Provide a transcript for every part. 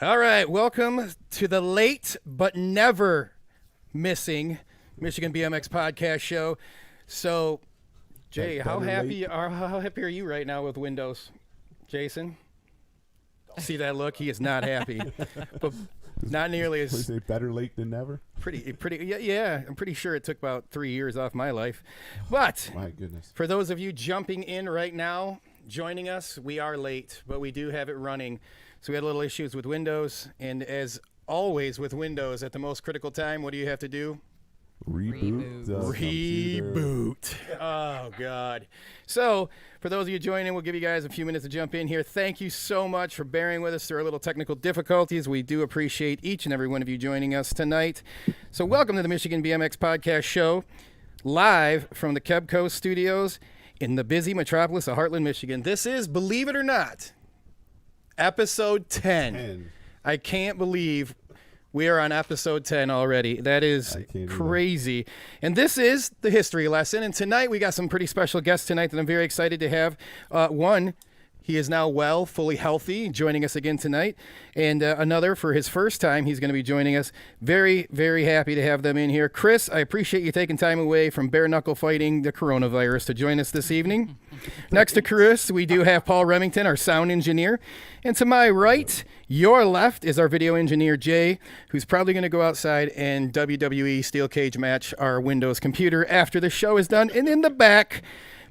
All right, welcome to the late but never missing Michigan BMX podcast show. So, Jay, how happy are you right now with Windows? Jason? See that look? He is not happy. But not nearly as... Was it better late than never? Yeah, I'm pretty sure it took about 3 years off my life. But my goodness, for those of you jumping in right now, joining us, we are late, but we do have it running. So we had a little issues with Windows, and as always with Windows, at the most critical time, what do you have to do? Reboot. Oh, God. So for those of you joining, we'll give you guys a few minutes to jump in here. Thank you so much for bearing with us through our little technical difficulties. We do appreciate each and every one of you joining us tonight. So welcome to the Michigan BMX Podcast Show, live from the KBCo studios in the busy metropolis of Heartland, Michigan. This is, believe it or not, episode 10. I can't believe we are on episode 10 already. That is crazy. And this is the history lesson. And tonight we got some pretty special guests tonight that I'm very excited to have. One, he is now well, fully healthy, joining us again tonight. And another, for his first time, he's going to be joining us. Very, very happy to have them in here. Chris, I appreciate you taking time away from bare-knuckle fighting the coronavirus to join us this evening. Next to Chris, we do have Paul Remington, our sound engineer. And to my right, your left, is our video engineer, Jay, who's probably going to go outside and WWE steel cage match our Windows computer after the show is done. And in the back,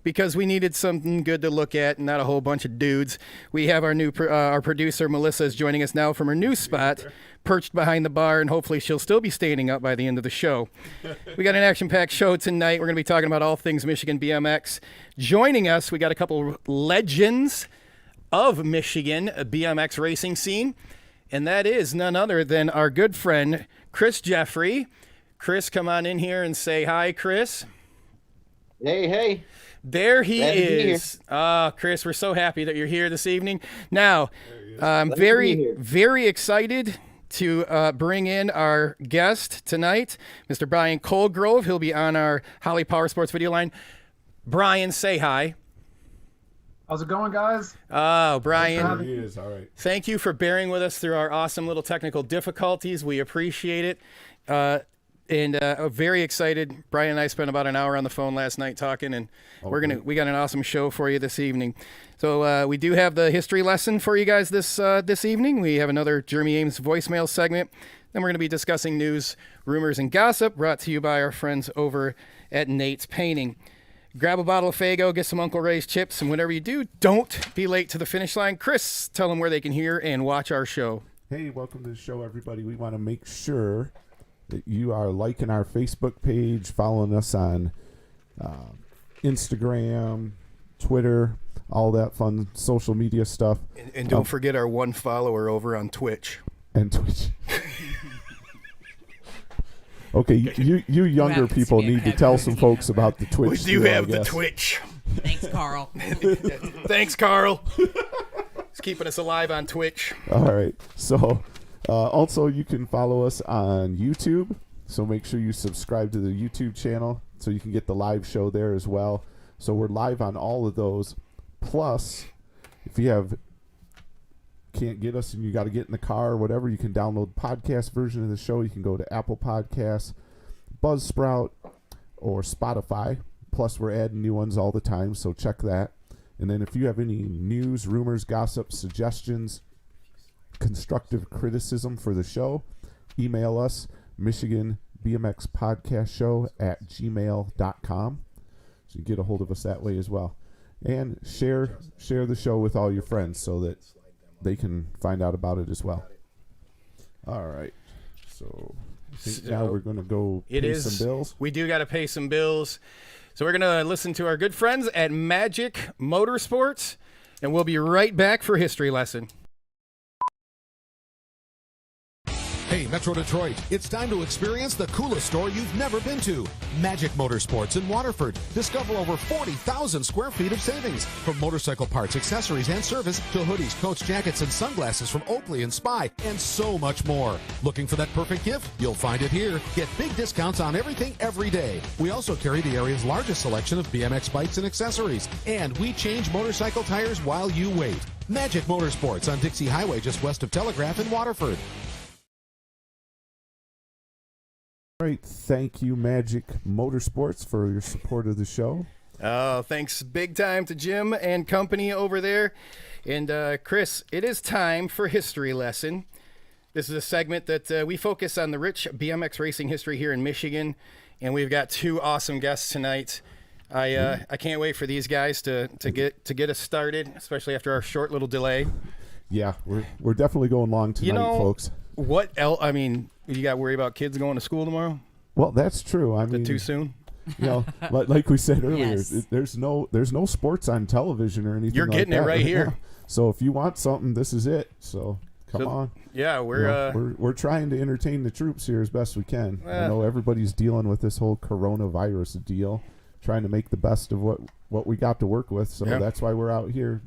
because we needed something good to look at and not a whole bunch of dudes, we have our new our producer, Melissa, is joining us now from her new spot, perched behind the bar, and hopefully she'll still be standing up by the end of the show. We got an action-packed show tonight. We're going to be talking about all things Michigan BMX. Joining us, we got a couple legends of Michigan BMX racing scene, and that is none other than our good friend, Chris Jeffrey. Chris, come on in here and say hi, Chris. Hey. There he is. Chris, we're so happy that you're here this evening. Now, I'm very excited to bring in our guest tonight, Mr. Brian Colgrove. He'll be on our Holly Powersports video line. Brian, say hi. How's it going, guys? Oh, Brian. He is. All right. Thank you for bearing with us through our awesome little technical difficulties. We appreciate it. And very excited. Brian and I spent about an hour on the phone last night talking, and we got an awesome show for you this evening. So we do have the history lesson for you guys this evening. We have another Jeremy Ames voicemail segment. Then we're going to be discussing news, rumors, and gossip brought to you by our friends over at Nate's Painting. Grab a bottle of Faygo, get some Uncle Ray's chips, and whatever you do, don't be late to the finish line. Chris, tell them where they can hear and watch our show. Hey, welcome to the show, everybody. We want to make sure that you are liking our Facebook page, following us on Instagram, Twitter, all that fun social media stuff. And don't forget our one follower over on Twitch. And Twitch. Okay, you younger people need to tell some folks about the Twitch. We do have the Twitch. Thanks, Carl. Thanks, Carl. He's keeping us alive on Twitch. All right, so... also, you can follow us on YouTube, so make sure you subscribe to the YouTube channel so you can get the live show there as well. So we're live on all of those. Plus, if you can't get us and you got to get in the car or whatever, you can download podcast version of the show. You can go to Apple Podcasts, Buzzsprout, or Spotify. Plus, we're adding new ones all the time, so check that. And then if you have any news, rumors, gossip, suggestions, constructive criticism for the show, email us michiganbmxpodcastshow @gmail.com, so you get a hold of us that way as well. And share the show with all your friends so that they can find out about it as well. All right, so I think now we're going to go pay some bills. We do got to pay some bills, so we're going to listen to our good friends at Magic Motorsports, and we'll be right back for History Lesson. Hey, Metro Detroit, it's time to experience the coolest store you've never been to. Magic Motorsports in Waterford. Discover over 40,000 square feet of savings. From motorcycle parts, accessories, and service to hoodies, coats, jackets, and sunglasses from Oakley and Spy, and so much more. Looking for that perfect gift? You'll find it here. Get big discounts on everything every day. We also carry the area's largest selection of BMX bikes and accessories. And we change motorcycle tires while you wait. Magic Motorsports on Dixie Highway just west of Telegraph in Waterford. All right, thank you, Magic Motorsports, for your support of the show. Oh, thanks big time to Jim and company over there. And Chris, it is time for History Lesson. This is a segment that we focus on the rich BMX racing history here in Michigan, and we've got two awesome guests tonight. I can't wait for these guys to get us started, especially after our short little delay. Yeah, we're definitely going long tonight, folks. What else? I mean, you got to worry about kids going to school tomorrow? Well, that's true. I mean, too soon? Like we said earlier, Yes. there's no sports on television or anything. You're getting like it that. right here. Yeah. So if you want something, this is it. So come on. Yeah, we're trying to entertain the troops here as best we can. I know everybody's dealing with this whole coronavirus deal, trying to make the best of what we got to work with. So that's why we're out here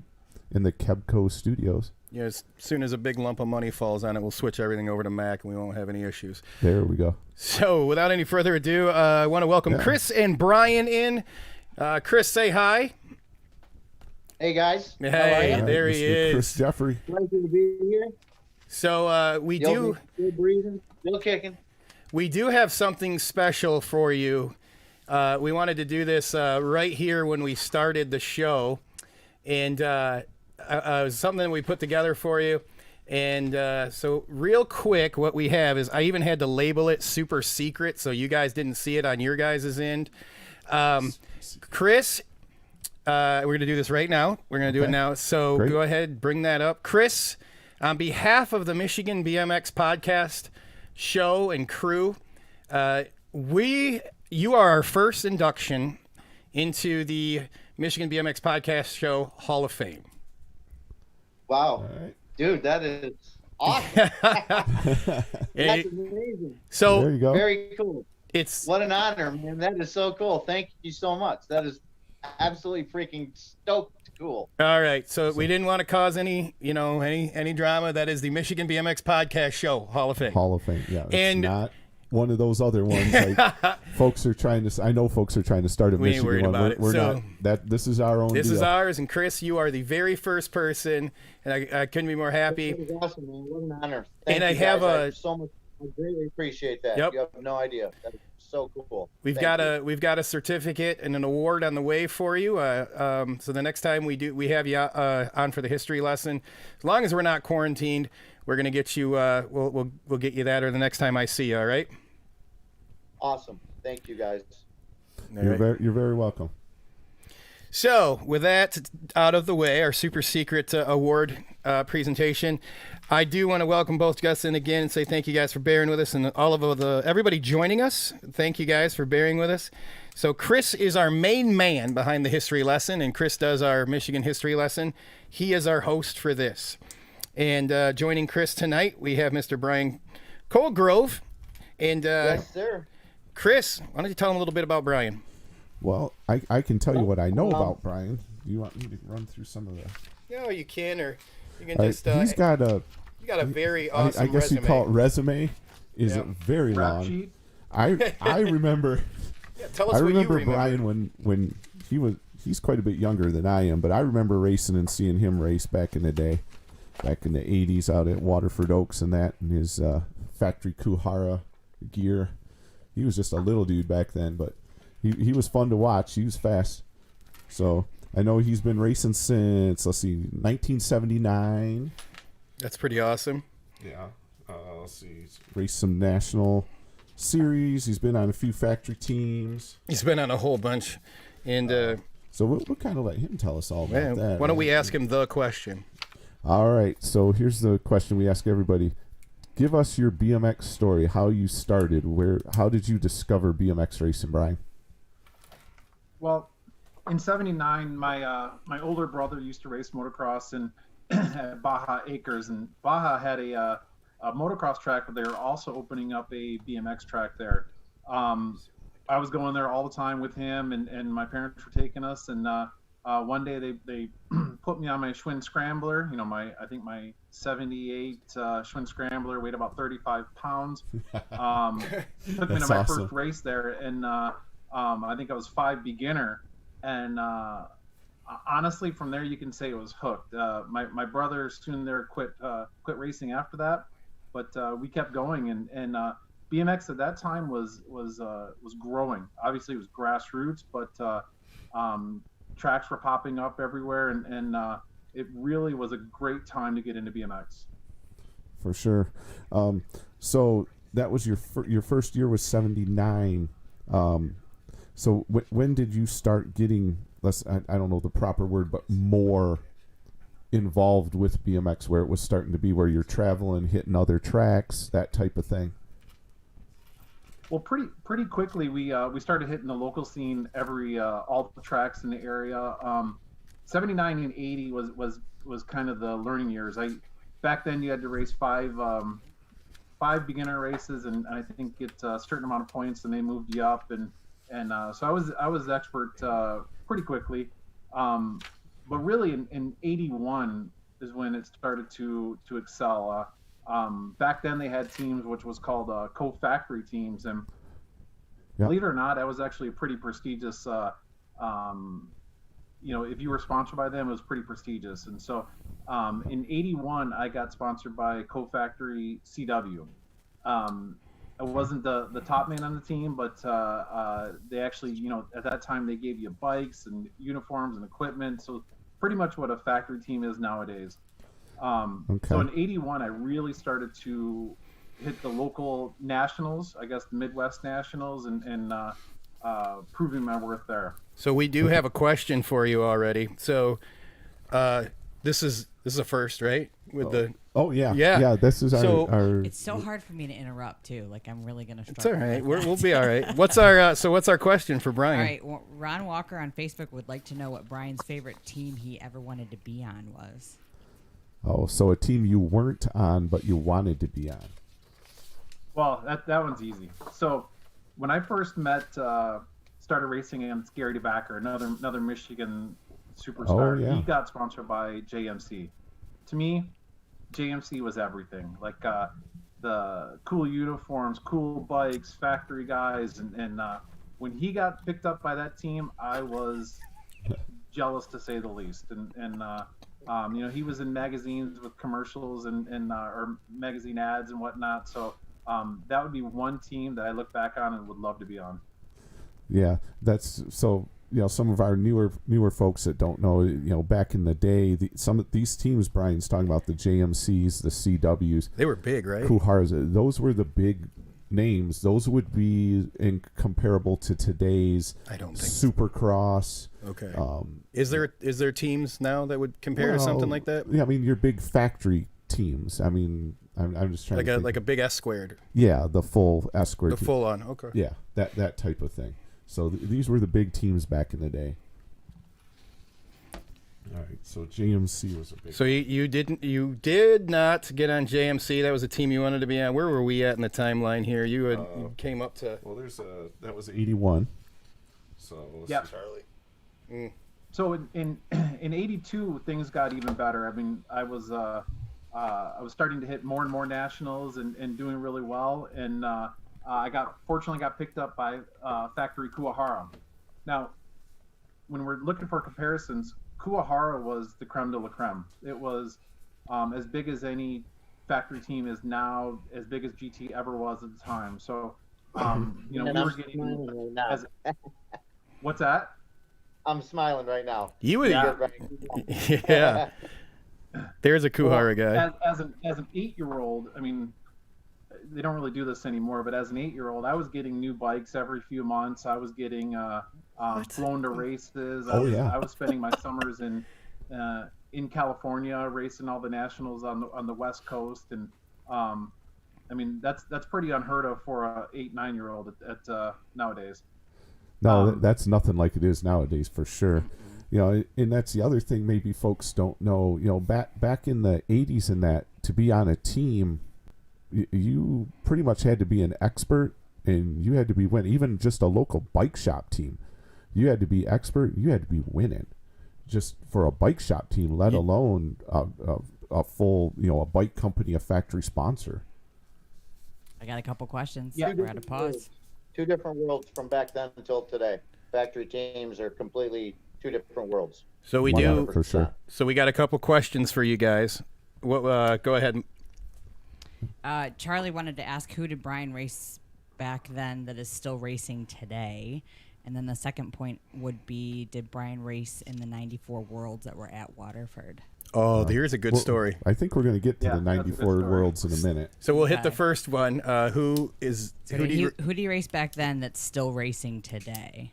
in the KBCo studios. Yeah, as soon as a big lump of money falls on it, we'll switch everything over to Mac, and we won't have any issues. There we go. So, without any further ado, I want to welcome Chris and Brian in. Chris, say hi. Hey guys. Hey, All right, there he Mr. is. Chris Jeffrey. Pleasure to be here. So Still breathing, still kicking. we do have something special for you. We wanted to do this right here when we started the show, and it was something that we put together for you. And so real quick, what we have is I even had to label it super secret so you guys didn't see it on your guys' end. Chris, we're going to do this right now. We're going to do it now. So Great. Go ahead, bring that up. Chris, on behalf of the Michigan BMX podcast show and crew, you are our first induction into the Michigan BMX podcast show Hall of Fame. Wow. All right. Dude, that is awesome. That's amazing. So There you go. Very cool. it's What an honor, man. That is so cool. Thank you so much. That is absolutely freaking stoked cool. all right. So we didn't want to cause any drama. That is the Michigan BMX podcast show Hall of Fame. Hall of Fame. Yeah, it's And- not one of those other ones. Like folks are trying to. I know folks are trying to start a We ain't Michigan worried one. about it. We're So- not. This is our own. This deal. is ours, and Chris, you are the very first person, and I couldn't be more happy. That is awesome, man. What an honor. Thank And I you have guys. a- so much. I greatly appreciate that. Yep. You have no idea. That is so cool. We've Thank you. got a certificate and an award on the way for you. So the next time we have you on for the history lesson, as long as we're not quarantined, we're gonna get you. We'll get you that, or the next time I see you. All right. Awesome. Thank you guys. All right. You're very welcome. So, with that out of the way, our super secret award presentation, I do want to welcome both guests in again and say thank you guys for bearing with us, and all of everybody joining us. Thank you guys for bearing with us. So, Chris is our main man behind the history lesson, and Chris does our Michigan history lesson. He is our host for this. And joining Chris tonight, we have Mr. Brian Colgrove. And Yes, sir. Chris, why don't you tell him a little bit about Brian? Well, I can tell you what I know about Brian. Do you want me to run through some of the? No, you can, or you can All right, just. he's got a. You got a very awesome I guess resume. you call it resume. Is Yeah. very Rap long. sheet. I remember. Yeah, tell us I what remember you remember. Brian when he's quite a bit younger than I am, but I remember racing and seeing him race back in the day, back in the '80s out at Waterford Oaks and that, and his factory Kuhara gear. He was just a little dude back then, but he was fun to watch. He was fast. So I know he's been racing since 1979. That's pretty awesome. Yeah. Let's see. He's raced some national series. He's been on a few factory teams. He's been on a whole bunch, and So we'll kind of let him tell us all about that. why don't right? we ask him the question? All right. So here's the question we ask everybody. Give us your BMX story, how you started. How did you discover BMX racing, Brian? Well, in '79, my older brother used to race motocross at Baja Acres, and Baja had a motocross track, but they were also opening up a BMX track there. I was going there all the time with him, and my parents were taking us. And one day they put me on my Schwinn Scrambler. You know, I think my '78 Schwinn Scrambler weighed about 35 pounds. Took me to That's my awesome. first race there, and I think I was 5 beginner, and honestly, from there you can say it was hooked. My brother soon there quit racing after that, but we kept going, and BMX at that time was growing. Obviously, it was grassroots, but tracks were popping up everywhere, and it really was a great time to get into BMX. For sure. So that was your first year was 79. So when did you start getting, I don't know the proper word, but more involved with BMX, where it was starting to be where you're traveling, hitting other tracks, that type of thing? Well, pretty quickly we started hitting the local scene all the tracks in the area. 79 and 80 was kind of the learning years. Back then you had to race five beginner races, and I think get a certain amount of points, and they moved you up, and so I was expert pretty quickly. But really in 81 is when it started to excel. Back then they had teams which was called co-factory teams, and believe it or not, that was actually a pretty prestigious. If you were sponsored by them, it was pretty prestigious. And so in 81, I got sponsored by co-factory CW. I wasn't the top man on the team, but they actually, at that time they gave you bikes and uniforms and equipment. So pretty much what a factory team is nowadays. So in 81, I really started to hit the local nationals, I guess the Midwest nationals, and proving my worth there. So we do have a question for you already. So this is a first, right? Yeah. This is our. It's so hard for me to interrupt too. Like I'm really gonna struggle. It's all right. We'll be all right. What's our question for Brian? All right. Well, Ron Walker on Facebook would like to know what Brian's favorite team he ever wanted to be on was. Oh, so a team you weren't on but you wanted to be on. Well, that one's easy. So when I first started racing against Gary DeBacker, another Michigan superstar. He got sponsored by JMC. To me, JMC was everything. Like the cool uniforms, cool bikes, factory guys, and when he got picked up by that team, I was jealous to say the least. And he was in magazines with commercials and or magazine ads and whatnot. So that would be one team that I look back on and would love to be on. Yeah, that's so. Some of our newer folks that don't know, back in the day, some of these teams Brian's talking about, the JMCs, the CWs, they were big, right? Kuharas, those were the big names. Those would be comparable to today's Supercross. Okay. Is there teams now that would compare to something like that? Yeah, I mean your big factory teams. I mean, I'm just trying to think. Like a big S squared. Yeah, the full S squared. The full on. Okay. Yeah, that type of thing. So these were the big teams back in the day. All right, so JMC was a big. So you did not get on JMC. That was a team you wanted to be on. Where were we at in the timeline here? You came up to. Well, that was 81. So Charlie. So in 82 things got even better. I mean, I was starting to hit more and more nationals and doing really well, and I fortunately got picked up by Factory Kuwahara. Now, when we're looking for comparisons, Kuwahara was the creme de la creme. It was as big as any factory team is now, as big as GT ever was at the time. So, we were getting. Right now. What's that? I'm smiling right now. You would, yeah. There's a Kuwahara guy. As an 8-year-old, I mean, they don't really do this anymore, but as an 8-year-old, I was getting new bikes every few months. I was getting flown to races. I was spending my summers in California racing all the nationals on the West Coast, and I mean that's pretty unheard of for a 8-9-year-old at nowadays. No, that's nothing like it is nowadays for sure. And that's the other thing maybe folks don't know. Back in the 80s and that, to be on a team, you pretty much had to be an expert, and you had to be winning. Even just a local bike shop team, you had to be expert. You had to be winning, just for a bike shop team, let alone a full, a bike company, a factory sponsor. I got a couple questions. Yeah, we're at a pause. Two different worlds from back then until today. Factory teams are completely two different worlds. So we One do out for sure. So we got a couple questions for you guys. What? Go ahead. Charlie wanted to ask, who did Brian race back then that is still racing today? And then the second point would be, did Brian race in the 94 Worlds that were at Waterford? Oh, here's a good story. I think we're going to get to Yeah, the that's a good 94 story. Worlds in a minute. So we'll hit Okay. the first one. Who do you race back then that's still racing today?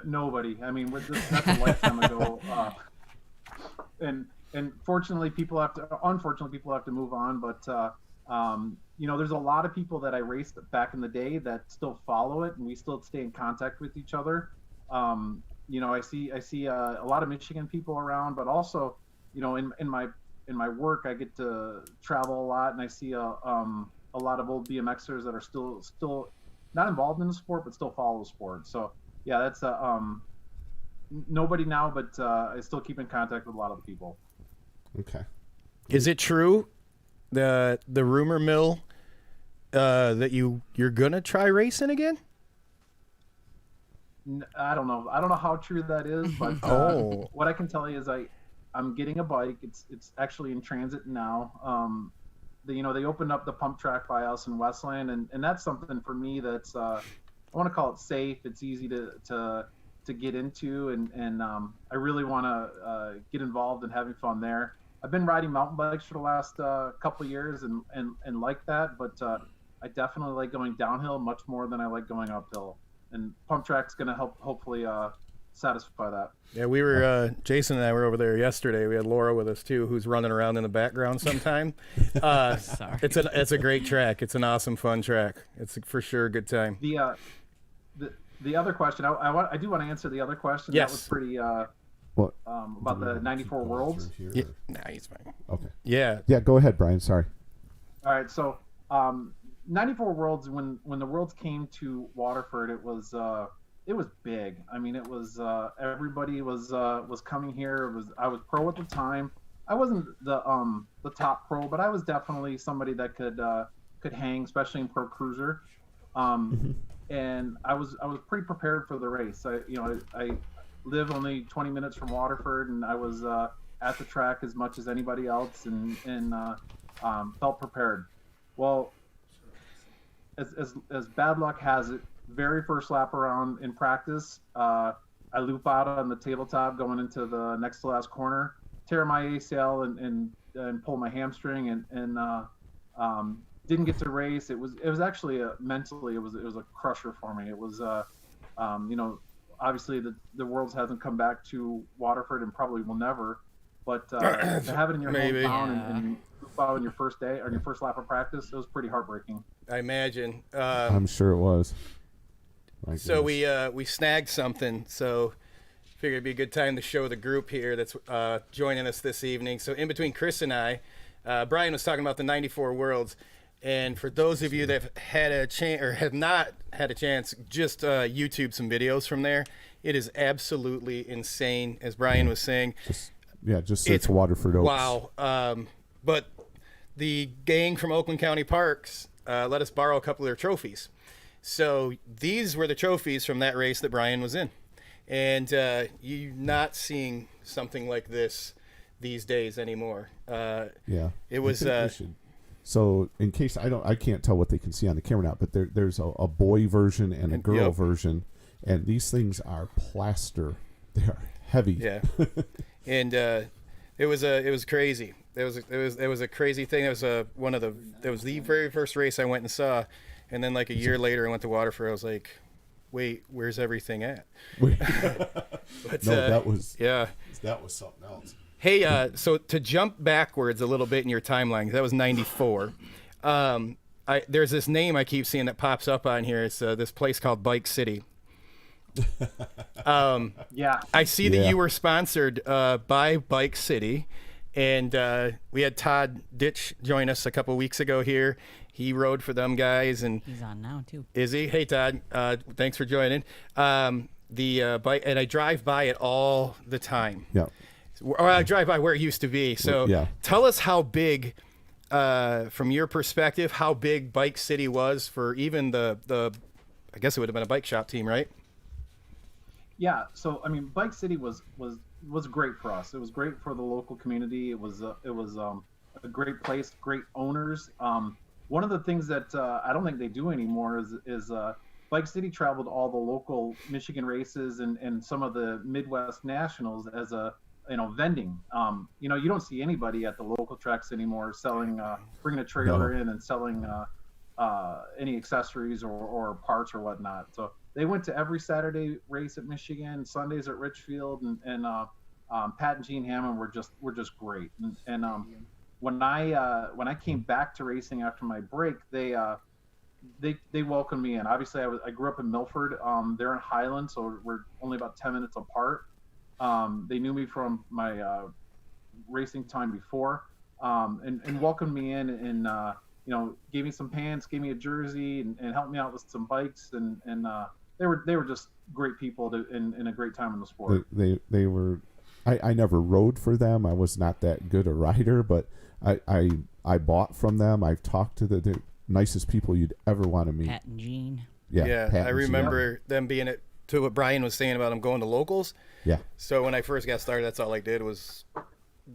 Nobody. I mean, that's a lifetime ago. And unfortunately, people have to move on. But there's a lot of people that I raced back in the day that still follow it, and we still stay in contact with each other. I see a lot of Michigan people around, but also, in my work, I get to travel a lot, and I see a lot of old BMXers that are still not involved in the sport, but still follow the sport. So yeah, that's nobody now, but I still keep in contact with a lot of the people. Okay. Is it true, the rumor mill, that you're gonna try racing again? I don't know how true that is, but what I can tell you is I'm getting a bike. It's actually in transit now. They opened up the pump track by us in Westland, and that's something for me that's I want to call it safe. It's easy to get into, and I really want to get involved in having fun there. I've been riding mountain bikes for the last couple of years and like that, but I definitely like going downhill much more than I like going uphill. And pump track's going to help hopefully satisfy that. Yeah, we were Jason and I were over there yesterday. We had Laura with us too, who's running around in the background sometime. Sorry. It's a great track. It's an awesome, fun track. It's for sure a good time. The other question I do want to answer the other question. Yes. That was pretty What? about the 94 Worlds. Yeah, nah, he's fine. Okay. Yeah. Yeah, go ahead, Brian. Sorry. All right, so 94 Worlds, when the Worlds came to Waterford, it was big. I mean, it was everybody was coming here. I was pro at the time. I wasn't the top pro, but I was definitely somebody that could hang, especially in Pro Cruiser. And I was pretty prepared for the race. I live only 20 minutes from Waterford, and I was at the track as much as anybody else, and felt prepared. Well, as bad luck has it, very first lap around in practice, I loop out on the tabletop going into the next to last corner, tear my ACL and pull my hamstring, and didn't get to race. It was actually mentally it was a crusher for me. It was obviously the Worlds hasn't come back to Waterford and probably will never, but to have it in your Maybe. hometown and loop out on your first day or your first lap of practice, it was pretty heartbreaking. I imagine. I'm sure it was. My So goodness. we snagged something. So figured it'd be a good time to show the group here that's joining us this evening. So in between Chris and I, Brian was talking about the 94 Worlds. And for those of you that have had a chance or have not had a chance, just YouTube some videos from there. It is absolutely insane, as Brian was saying. Just search Waterford Oaks. Wow. But the gang from Oakland County Parks let us borrow a couple of their trophies. So these were the trophies from that race that Brian was in. And you're not seeing something like this these days anymore. Yeah. It was... I think we should. So in case I can't tell what they can see on the camera now, but there's a boy version and a girl Yep. version, and these things are plaster. They are heavy. Yeah. And it was crazy. It was a crazy thing. It was the very first race I went and saw, and then like a year later I went to Waterford. I was like, wait, where's everything at? But, No, that was something else. Hey, so to jump backwards a little bit in your timeline, that was 94. There's this name I keep seeing that pops up on here. It's this place called Bike City. Yeah. I see that Yeah. you were sponsored by Bike City, and we had Todd Ditch join us a couple weeks ago here. He rode for them guys, and He's on now too. is he? Hey, Todd, thanks for joining. The bike, and I drive by it all the time. Yeah. Or I drive by where it used to be. So Yeah. tell us how big, from your perspective, how big Bike City was for even the I guess it would have been a bike shop team, right? Yeah, so I mean, Bike City was was great for us. It was great for the local community. It was a great place, great owners. One of the things that I don't think they do anymore is Bike City traveled all the local Michigan races and some of the Midwest Nationals as a vending. You don't see anybody at the local tracks anymore selling, bringing a trailer in and selling any accessories or parts or whatnot. So they went to every Saturday race at Michigan, Sundays at Richfield, and Pat and Gene Hammond were just great. And when I came back to racing after my break, they welcomed me in. Obviously, I grew up in Milford. They're in Highland, so we're only about 10 minutes apart. They knew me from my racing time before, and welcomed me in and gave me some pants, gave me a jersey, and helped me out with some bikes, and they were just great people and a great time in the sport. They were. I never rode for them. I was not that good a rider, but I bought from them. I've talked to the nicest people you'd ever want to meet. Pat and Gene. Yeah, Pat I and remember them being at, to what Brian was saying about them going to locals. Yeah. So when I first got started, that's all I did was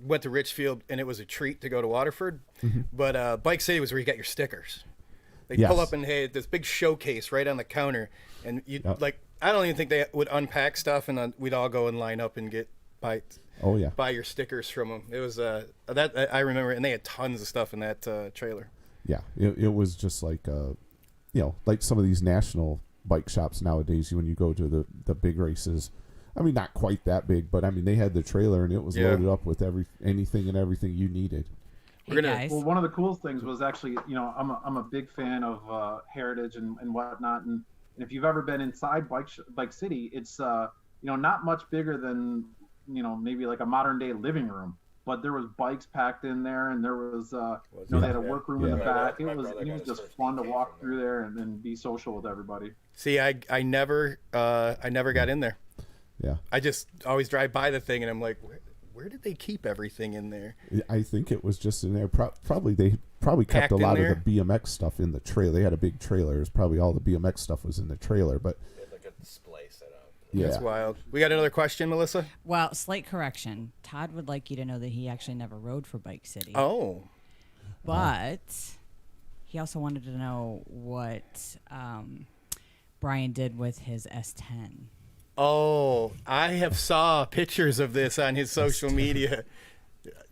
went to Richfield, and it was a treat to go to Waterford. Mm-hmm. But Bike City was where you got your stickers. They Yes. pull up and hey, this big showcase right on the counter, and you like. I don't even think they would unpack stuff, and then we'd all go and line up and get buy your stickers from them. It was that I remember, and they had tons of stuff in that trailer. Yeah, it was just like like some of these national bike shops nowadays. When you go to the big races, I mean, not quite that big, but I mean, they had the trailer and it was loaded up with anything and everything you needed. Hey guys. Well, one of the coolest things was actually, I'm a big fan of heritage and whatnot, and if you've ever been inside Bike City, it's not much bigger than maybe like a modern day living room. But there was bikes packed in there, and there was, they had a workroom in the back. It was just fun to walk through there and be social with everybody. See, I never got in there. Yeah. I just always drive by the thing, and I'm like, where did they keep everything in there? I think it was just in there. They probably kept Packed a in lot there? of the BMX stuff in the trailer. They had a big trailer. It was probably all the BMX stuff was in the trailer, but They had like a display set up. yeah. That's wild. We got another question, Melissa? Well, slight correction. Todd would like you to know that he actually never rode for Bike City. Oh. But he also wanted to know what Brian did with his S10. Oh, I have saw pictures of this on his social media.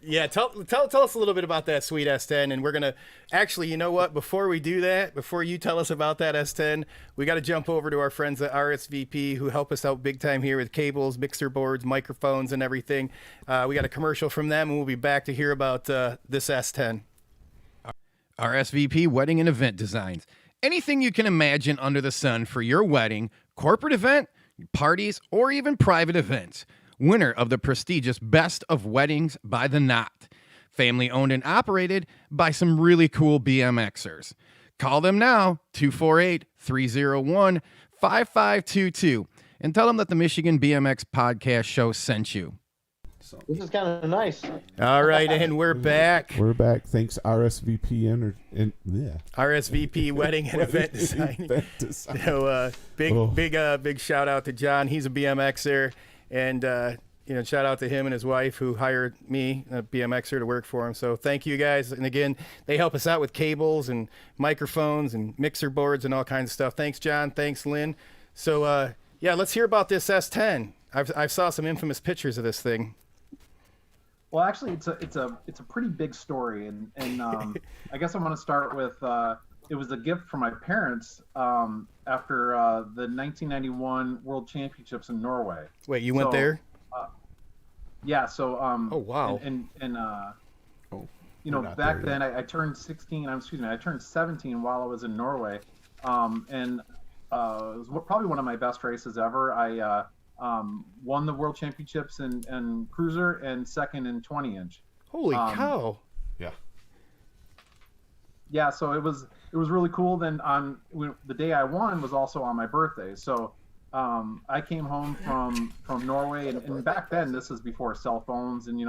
Yeah, tell us a little bit about that sweet S10, and we're gonna actually, you know what? Before we do that, before you tell us about that S10, we got to jump over to our friends at RSVP who help us out big time here with cables, mixer boards, microphones, and everything. We got a commercial from them, and we'll be back to hear about this S10. RSVP Wedding and Event Designs. Anything you can imagine under the sun for your wedding, corporate event, parties, or even private events. Winner of the prestigious Best of Weddings by the Knot. Family owned and operated by some really cool BMXers. Call them now, 248-301-5522, and tell them that the Michigan BMX Podcast Show sent you. This is kind of nice. All right, and we're back. We're back. Thanks RSVP RSVP Wedding and Event Design. So big shout out to John. He's a BMXer, and shout out to him and his wife who hired me, a BMXer, to work for him. So thank you guys. And again, they help us out with cables and microphones and mixer boards and all kinds of stuff. Thanks, John. Thanks, Lynn. So let's hear about this S10. I saw some infamous pictures of this thing. Well, actually, it's a pretty big story, and I guess I'm going to start with it was a gift from my parents after the 1991 World Championships in Norway. Wait, you went there? Yeah. So oh wow. And back then I turned 16. I turned 17 while I was in Norway, and it was probably one of my best races ever. I won the World Championships in cruiser and second in 20-inch. Holy cow! Yeah, so it was really cool. Then the day I won was also on my birthday. So I came home from Norway, and back then, this is before cell phones, and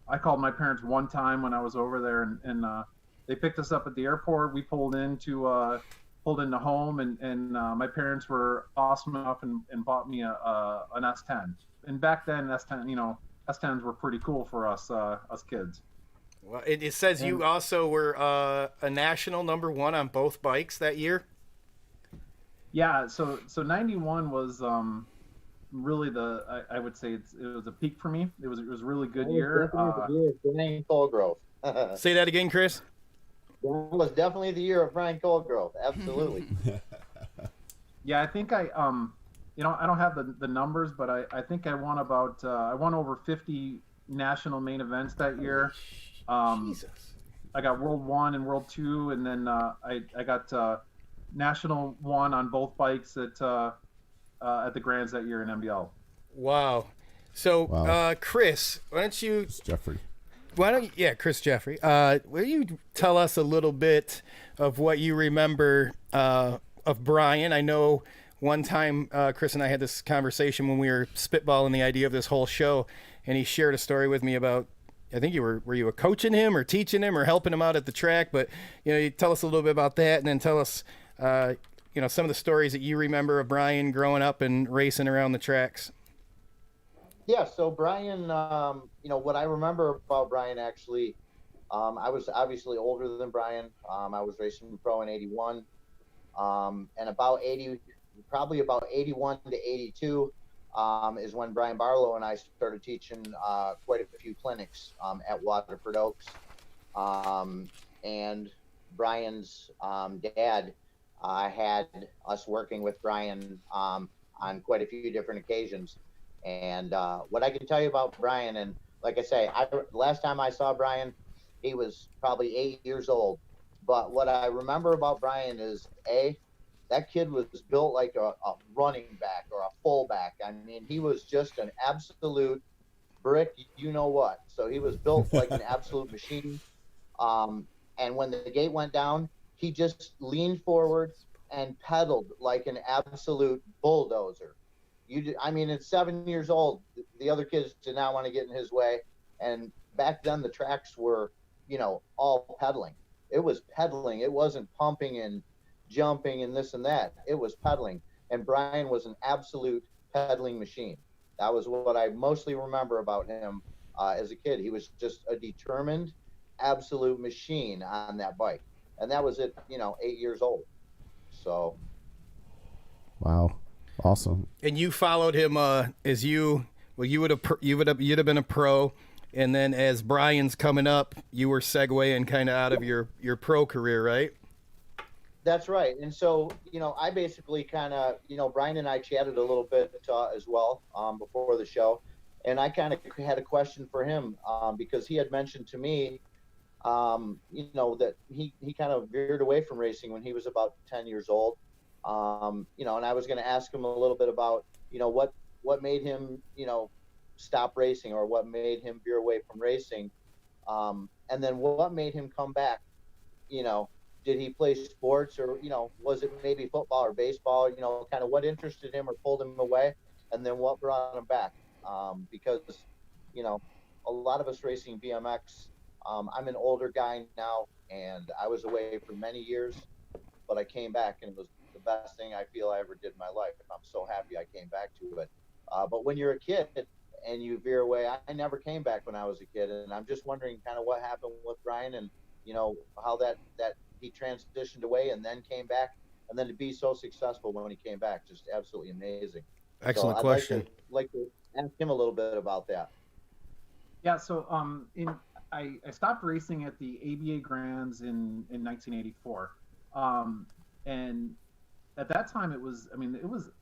I called my parents one time when I was over there, and they picked us up at the airport. We pulled into home, and my parents were awesome enough and bought me an S10. And back then, S10, S10s were pretty cool for us kids. Well, it says you also were a national #1 on both bikes that year. Yeah, so 91 was really I would say it was a peak for me. It was a really good year. The year of Brian Colgrove. Say that again, Chris. That was definitely the year of Brian Colgrove. Absolutely. Yeah, I think I don't have the numbers, but I think I won about I won over 50 national main events that year. Jesus. I got World 1 and World 2, and then I got National 1 on both bikes at the Grands that year in MBL. Wow. So, Wow. Chris, why don't you... It's Jeffrey. Chris Jeffrey. Will you tell us a little bit of what you remember of Brian? I know one time Chris and I had this conversation when we were spitballing the idea of this whole show, and he shared a story with me about, I think were you coaching him or teaching him or helping him out at the track? But, you tell us a little bit about that, and then tell us, some of the stories that you remember of Brian growing up and racing around the tracks. Yeah, so Brian, what I remember about Brian, actually, I was obviously older than Brian. I was racing pro in 81, and probably about 81 to 82 is when Brian Barlow and I started teaching quite a few clinics at Waterford Oaks. And Brian's dad had us working with Brian on quite a few different occasions. And what I can tell you about Brian, and like I say, last time I saw Brian, he was probably 8 years old. But what I remember about Brian is, that kid was built like a running back or a fullback. I mean, he was just an absolute brick, what. So he was built like an absolute machine. And when the gate went down, he just leaned forward and pedaled like an absolute bulldozer. At 7 years old, the other kids did not want to get in his way. And back then the tracks were, all pedaling. It was pedaling. It wasn't pumping and jumping and this and that. It was pedaling. And Brian was an absolute pedaling machine. That was what I mostly remember about him as a kid. He was just a determined, absolute machine on that bike. And that was at, 8 years old. So. Wow. Awesome. And you followed him you'd have been a pro, and then as Brian's coming up, you were segueing kind of out of your pro career, right? That's right. And so, I basically kind of, Brian and I chatted a little bit as well before the show. And I kind of had a question for him because he had mentioned to me, that he kind of veered away from racing when he was about 10 years old. And I was going to ask him a little bit about, what made him, stop racing, or what made him veer away from racing. And then what made him come back, did he play sports, or, was it maybe football or baseball, kind of what interested him or pulled him away, and then what brought him back? Because, a lot of us racing BMX, I'm an older guy now, and I was away for many years, but I came back, and it was the best thing I feel I ever did in my life. I'm so happy I came back to it. But when you're a kid and you veer away, I never came back when I was a kid, and I'm just wondering kind of what happened with Brian, and how that he transitioned away and then came back, and then to be so successful when he came back, just absolutely amazing. Excellent so question. I'd like to ask him a little bit about that. Yeah, so I stopped racing at the ABA Grands in 1984, and at that time it was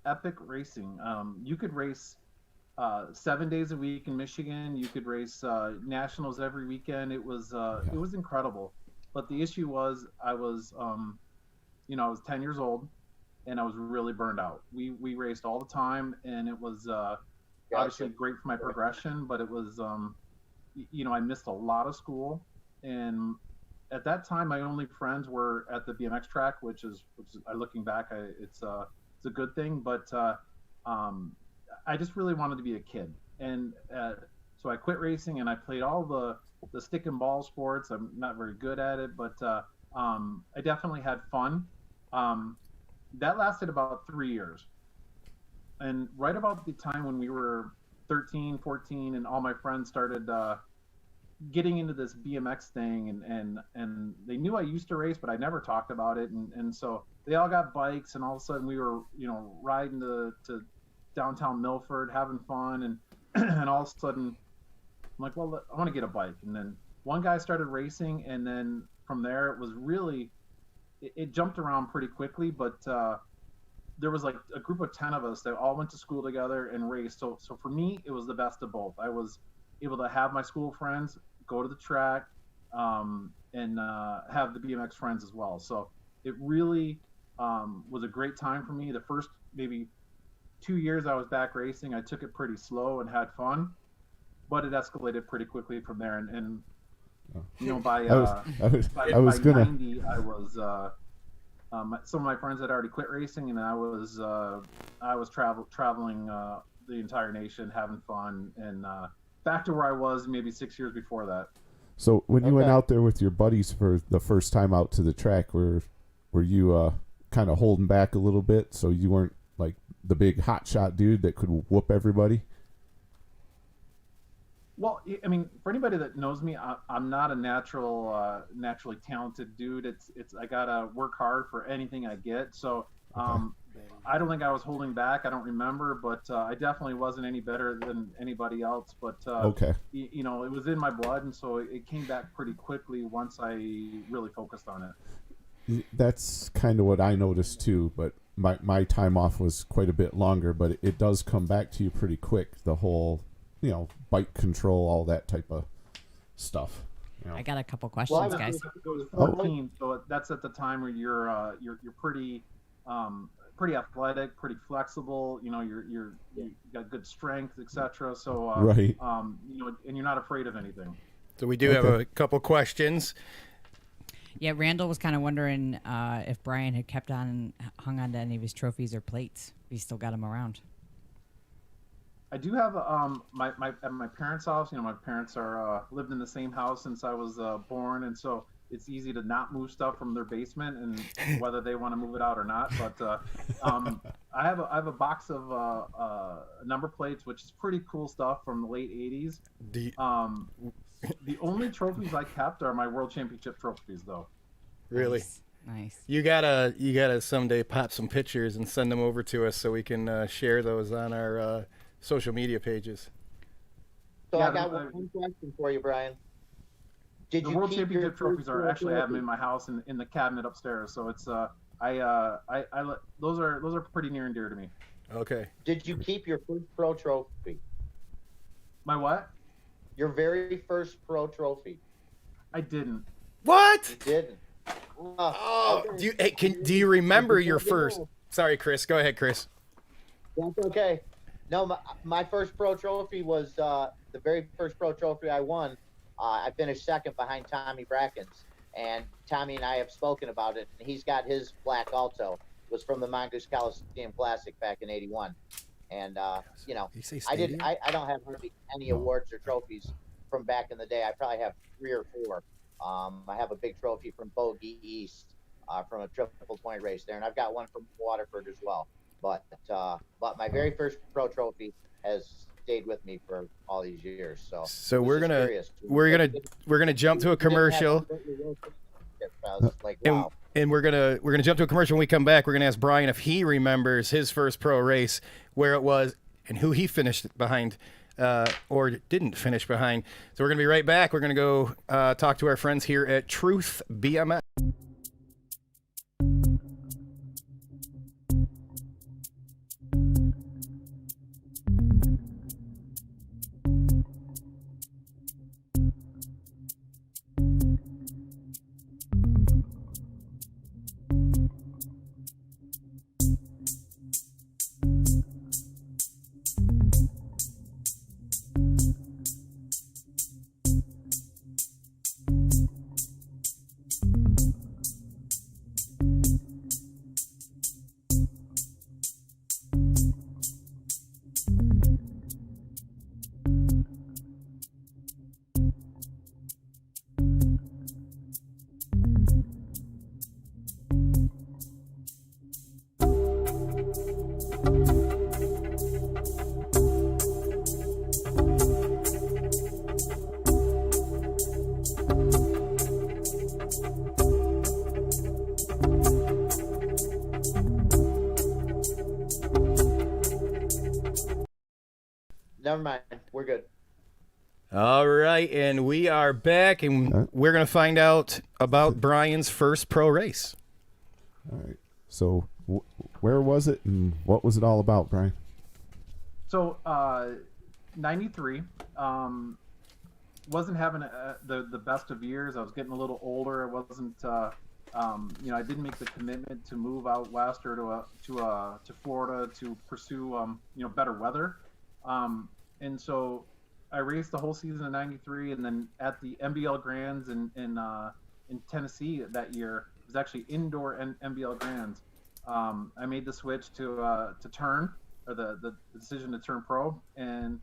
epic racing. You could race 7 days a week in Michigan. You could race nationals every weekend. It was incredible. But the issue was I was 10 years old, and I was really burned out. We raced all the time, and it was obviously great for my progression, but it was I missed a lot of school, and at that time my only friends were at the BMX track, which is looking back, it's a good thing, but I just really wanted to be a kid, and so I quit racing and I played all the stick and ball sports. I'm not very good at it, but I definitely had fun. That lasted about 3 years, and right about the time when we were 13, 14, and all my friends started getting into this BMX thing, and they knew I used to race, but I never talked about it. And so they all got bikes, and all of a sudden we were, riding to downtown Milford, having fun. And, and all of a sudden I'm like, well, I want to get a bike. And then one guy started racing. And then from there, it was really, it jumped around pretty quickly, but there was like a group of 10 of us that all went to school together and raced. So for me, it was the best of both. I was able to have my school friends, go to the track, and have the BMX friends as well. So it really was a great time for me. The first maybe 2 years I was back racing, I took it pretty slow and had fun, but it escalated pretty quickly from there. And by 90, I was some of my friends had already quit racing, and I was traveling the entire nation, having fun, and back to where I was maybe 6 years before that. So when you went out there with your buddies for the first time out to the track, were you kind of holding back a little bit so you weren't like the big hotshot dude that could whoop everybody? Well, I mean, for anybody that knows me, I'm not a naturally talented dude. It's I gotta work hard for anything I get. So I don't think I was holding back. I don't remember, but I definitely wasn't any better than anybody else. But it was in my blood, and so it came back pretty quickly once I really focused on it. That's kind of what I noticed too. But my time off was quite a bit longer, but it does come back to you pretty quick. The whole bike control, all that type of stuff. I got a couple questions, guys. It was 14, so that's at the time where you're pretty athletic, pretty flexible. You got good strength, etc. So right. And you're not afraid of anything. So we do have a couple questions. Yeah, Randall was kind of wondering if Brian had hung on to any of his trophies or plates. If he still got them around. I do have at my parents' house. My parents are lived in the same house since I was born, and so it's easy to not move stuff from their basement, and whether they want to move it out or not. But I have a box of number plates, which is pretty cool stuff from the late '80s. The only trophies I kept are my World Championship trophies, though. Really? Nice. You gotta someday pop some pictures and send them over to us so we can share those on our social media pages. So I got one question for you, Brian. The World Championship trophies are actually, I have them in my house in the cabinet upstairs. So it's those are pretty near and dear to me. Okay. Did you keep your first pro trophy? My what? Your very first pro trophy. I didn't. What? You didn't. Do you remember your first? Sorry, Chris. Go ahead, Chris. That's okay. No, my first pro trophy was the very first pro trophy I won. I finished second behind Tommy Brackens, and Tommy and I have spoken about it. And he's got his black Alto. It was from the Mongoose Coliseum Classic back in '81, and I don't have hardly any awards or trophies from back in the day. I probably have 3 or 4. I have a big trophy from Bogey East from a triple 20 race there, and I've got one from Waterford as well. But my very first pro trophy has stayed with me for all these years. So we're gonna jump to a commercial. Wow. And we're gonna jump to a commercial. When we come back, we're gonna ask Brian if he remembers his first pro race, where it was, and who he finished behind, or didn't finish behind. So we're gonna be right back. We're gonna go talk to our friends here at Truth BMX. never mind. We're good. All right, and we are back, and we're going to find out about Brian's first pro race. All right. So, where was it, and what was it all about, Brian? So, 93. Wasn't having the best of years. I was getting a little older. I wasn't, I didn't make the commitment to move out west or to Florida to pursue, better weather. And so I raced the whole season in '93, and then at the MBL Grands in Tennessee that year, it was actually indoor MBL Grands. I made the switch to turn, or the decision to turn pro, and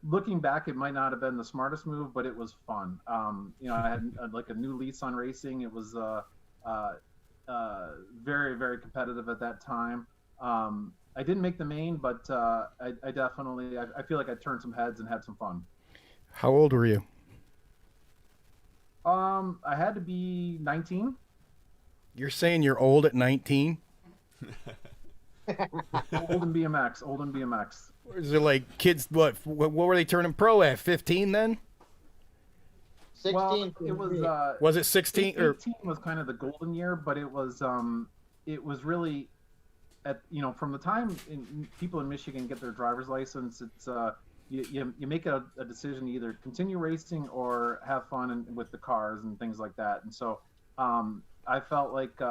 looking back, it might not have been the smartest move, but it was fun. I had like a new lease on racing. It was very, very competitive at that time. I didn't make the main, but I definitely, I feel like I turned some heads and had some fun. How old were you? I had to be 19. You're saying you're old at 19? Old in BMX. Is it like kids, what were they turning pro at, 15 then? 16. Well, it was it 16 or 18 was kind of the golden year, but it was really from the time people in Michigan get their driver's license, it's you make a decision to either continue racing or have fun with the cars and things like that. And so I felt like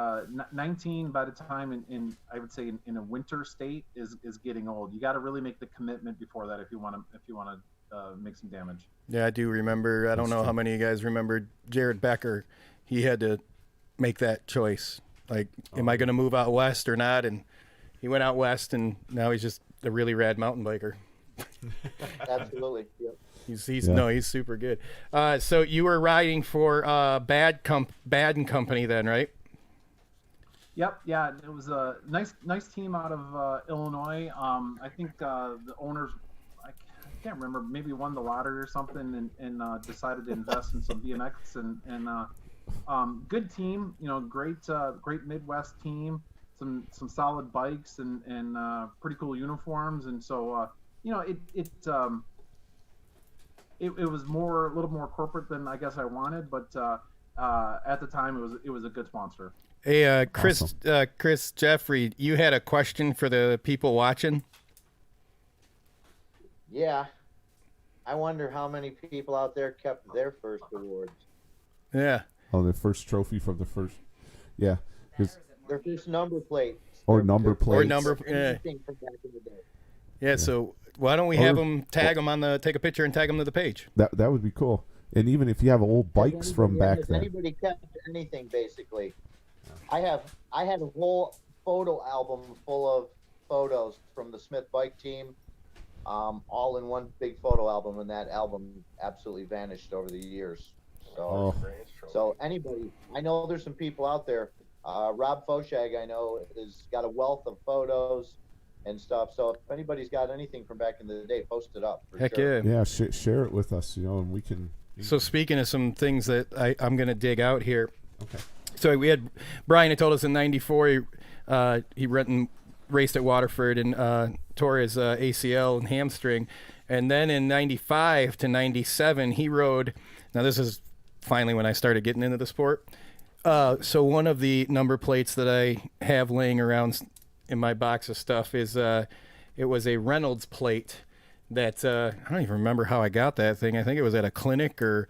19 by the time I would say in a winter state is getting old. You got to really make the commitment before that if you want to make some damage. Yeah, I do remember. I don't know how many of you guys remember Jared Becker. He had to make that choice. Like, am I going to move out west or not? And he went out west, and now he's just a really rad mountain biker. Absolutely. Yep. He's super good. So you were riding for Bad and Company then, right? Yep. Yeah, it was a nice team out of Illinois. I think the owners, I can't remember, maybe won the lottery or something, and decided to invest in some BMX and good team. Great Midwest team. Some solid bikes and pretty cool uniforms, and so it was a little more corporate than I guess I wanted, but at the time it was a good sponsor. Hey, Chris, Awesome. Chris Jeffrey, you had a question for the people watching? Yeah. I wonder how many people out there kept their first awards. Yeah. Oh, the first trophy from the first. Yeah. Their first number plate. Or number plates. Or number. Yeah. Anything from back in the day. Yeah. So why don't we have them take a picture and tag them to the page? That would be cool. And even if you have old bikes from back If then. anybody kept anything, basically, I had a whole photo album full of photos from the Smith bike team, all in one big photo album, and that album absolutely vanished over the years. So, so anybody, I know there's some people out there. Rob Foshag, I know, has got a wealth of photos and stuff. So if anybody's got anything from back in the day, post it up. Heck sure. yeah. Yeah, share it with us, and we can. So speaking of some things that I'm going to dig out here. Okay. So we had Brian had told us in '94 he raced at Waterford and tore his ACL and hamstring, and then in '95 to '97 he rode. Now this is finally when I started getting into the sport. So one of the number plates that I have laying around in my box of stuff is it was a Reynolds plate that I don't even remember how I got that thing. I think it was at a clinic or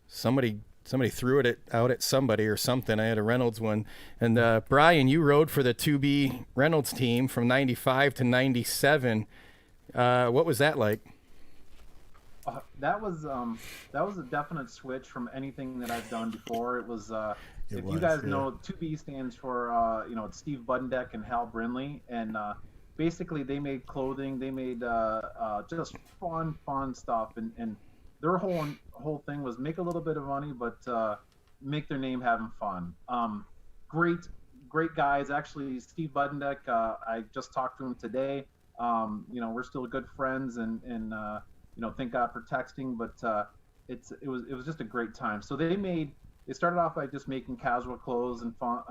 somebody threw it out at somebody or something. I had a Reynolds one. And Brian, you rode for the 2B Reynolds team from '95 to '97. What was that like? That was a definite switch from anything that I've done before. It was you guys know, 2B stands for it's Steve Budendeck and Hal Brindley, and basically they made clothing, they made just fun stuff, and their whole thing was make a little bit of money, but make their name having fun. Great guys. Actually, Steve Budendeck, I just talked to him today. We're still good friends, and thank God for texting, but it was just a great time. So they started off by just making casual clothes and fun,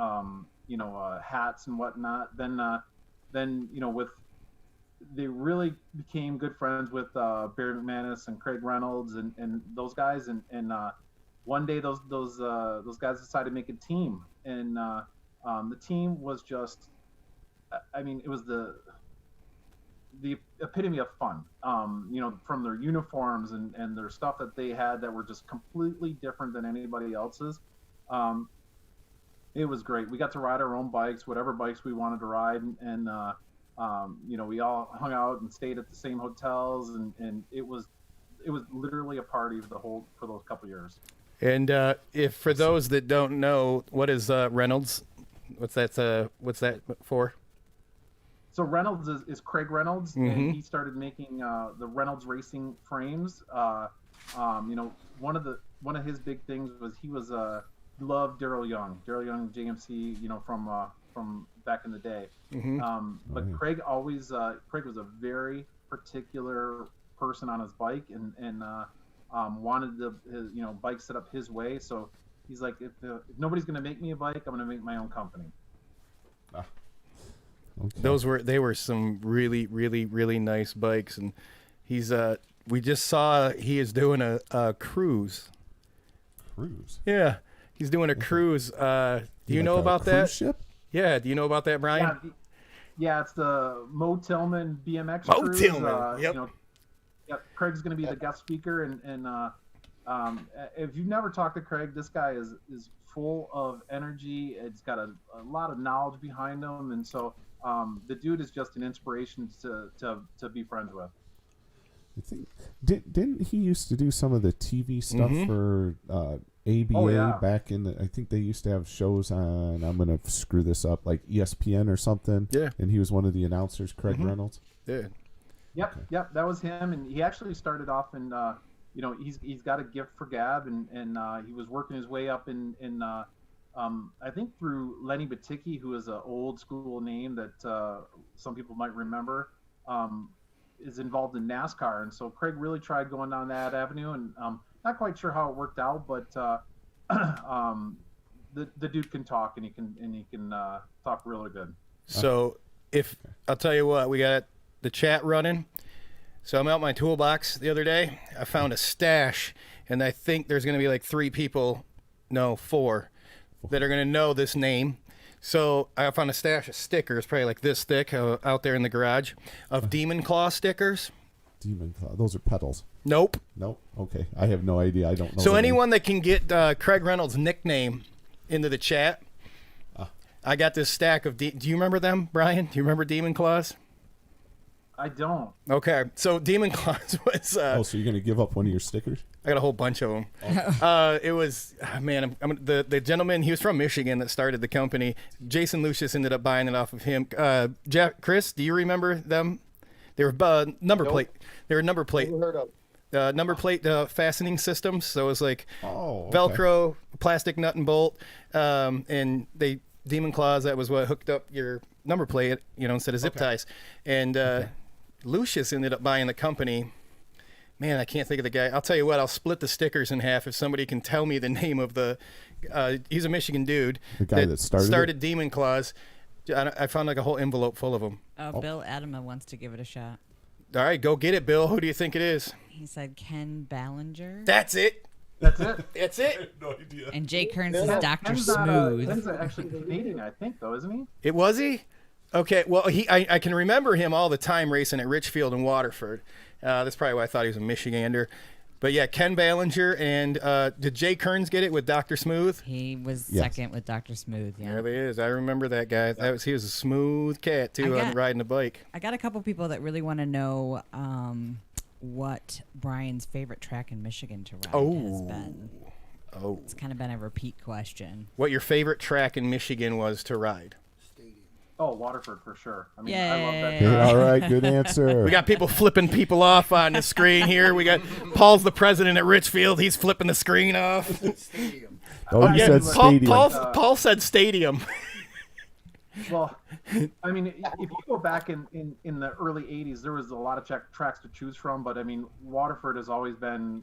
hats and whatnot. Then with they really became good friends with Barry McManus and Craig Reynolds and those guys. And one day those guys decided to make a team, and the team was just, I mean, it was the epitome of fun. From their uniforms and their stuff that they had that were just completely different than anybody else's. It was great. We got to ride our own bikes, whatever bikes we wanted to ride, and we all hung out and stayed at the same hotels, and it was literally a party for those couple years. And if for those that don't know, what is Reynolds? What's that for? So Reynolds is Craig Reynolds, Mm-hmm. and he started making the Reynolds racing frames. One of his big things was he loved Daryl Young JMC, from back in the day. Mm-hmm. But Craig was a very particular person on his bike, and wanted his bike set up his way. So he's like, if nobody's going to make me a bike, I'm going to make my own company. Okay. They were some really, really, really nice bikes, and he's we just saw he is doing a cruise. Cruise. Yeah, he's doing a cruise. Do you know Like a about cruise that? ship? Yeah, do you know about that, Brian? Yeah, it's the Mo Tillman BMX Mo cruise. Tillman, yep. Craig's going to be the guest speaker, and if you've never talked to Craig, this guy is full of energy. It's got a lot of knowledge behind him, and so the dude is just an inspiration to be friends with. I think didn't he used to do some of the TV stuff for ABA back in the, I think they used to have shows on, I'm gonna screw this up, like ESPN or something. Yeah. And he was one of the announcers, Craig Reynolds. Yeah. Yep, that was him, and he actually started off in he's got a gift for gab, and he was working his way up in I think through Lenny Baticki, who is an old school name that some people might remember, is involved in NASCAR, and so Craig really tried going down that avenue, and not quite sure how it worked out, but the dude can talk, and he can talk really good. So I'll tell you what, we got the chat running. So I'm out my toolbox the other day. I found a stash, and I think there's going to be like 4 that are going to know this name. So I found a stash of stickers, probably like this thick, out there in the garage, of Demon Claw stickers. Demon Claw. Those are Pedalz. Nope. Nope. Okay. I have no idea. I don't know. So anyone that can get Craig Reynolds' nickname into the chat, I got this stack of. Do you remember them, Brian? Do you remember Demon Claws? I don't. Okay, so Demon Claws was. so you're gonna give up one of your stickers? I got a whole bunch of them. It was, man, the gentleman, he was from Michigan that started the company. Jason Lucius ended up buying it off of him. Chris, do you remember them? They were number plate. They were number plate. Never heard of. Number plate fastening systems. So it was like Okay. Velcro, plastic nut and bolt, and Demon Claws. That was what hooked up your number plate, instead of zip ties. And Lucius ended up buying the company. Man, I can't think of the guy. I'll tell you what, I'll split the stickers in half if somebody can tell me the name of the he's a Michigan dude. The guy that started Demon Claws. I found like a whole envelope full of them. Bill Adama wants to give it a shot. All right, go get it, Bill. Who do you think it is? He said Ken Ballinger. That's it. That's it. That's it. No idea. And Jay Kearns is Dr. Ken's Smooth. actually Canadian, I think, though, isn't he? It was he? Okay, well, I can remember him all the time racing at Richfield and Waterford. That's probably why I thought he was a Michigander. But yeah, Ken Ballinger, and did Jay Kearns get it with Dr. Smooth? He was second with Dr. Smooth, yeah. There he is. I remember that guy. He was a smooth cat, too, on riding a bike. I got a couple people that really want to know what Brian's favorite track in Michigan to ride has been. Oh. It's kind of been a repeat question. What your favorite track in Michigan was to ride? Oh, Waterford for sure. I mean, Yay. I love that. Okay, all right, good answer. We got people flipping people off on the screen here. We got Paul's the president at Richfield. He's flipping the screen off. Stadium. Oh, you said stadium. Paul said stadium. Well, I mean, if you go back in the early 80s, there was a lot of tracks to choose from, but I mean, Waterford has always been,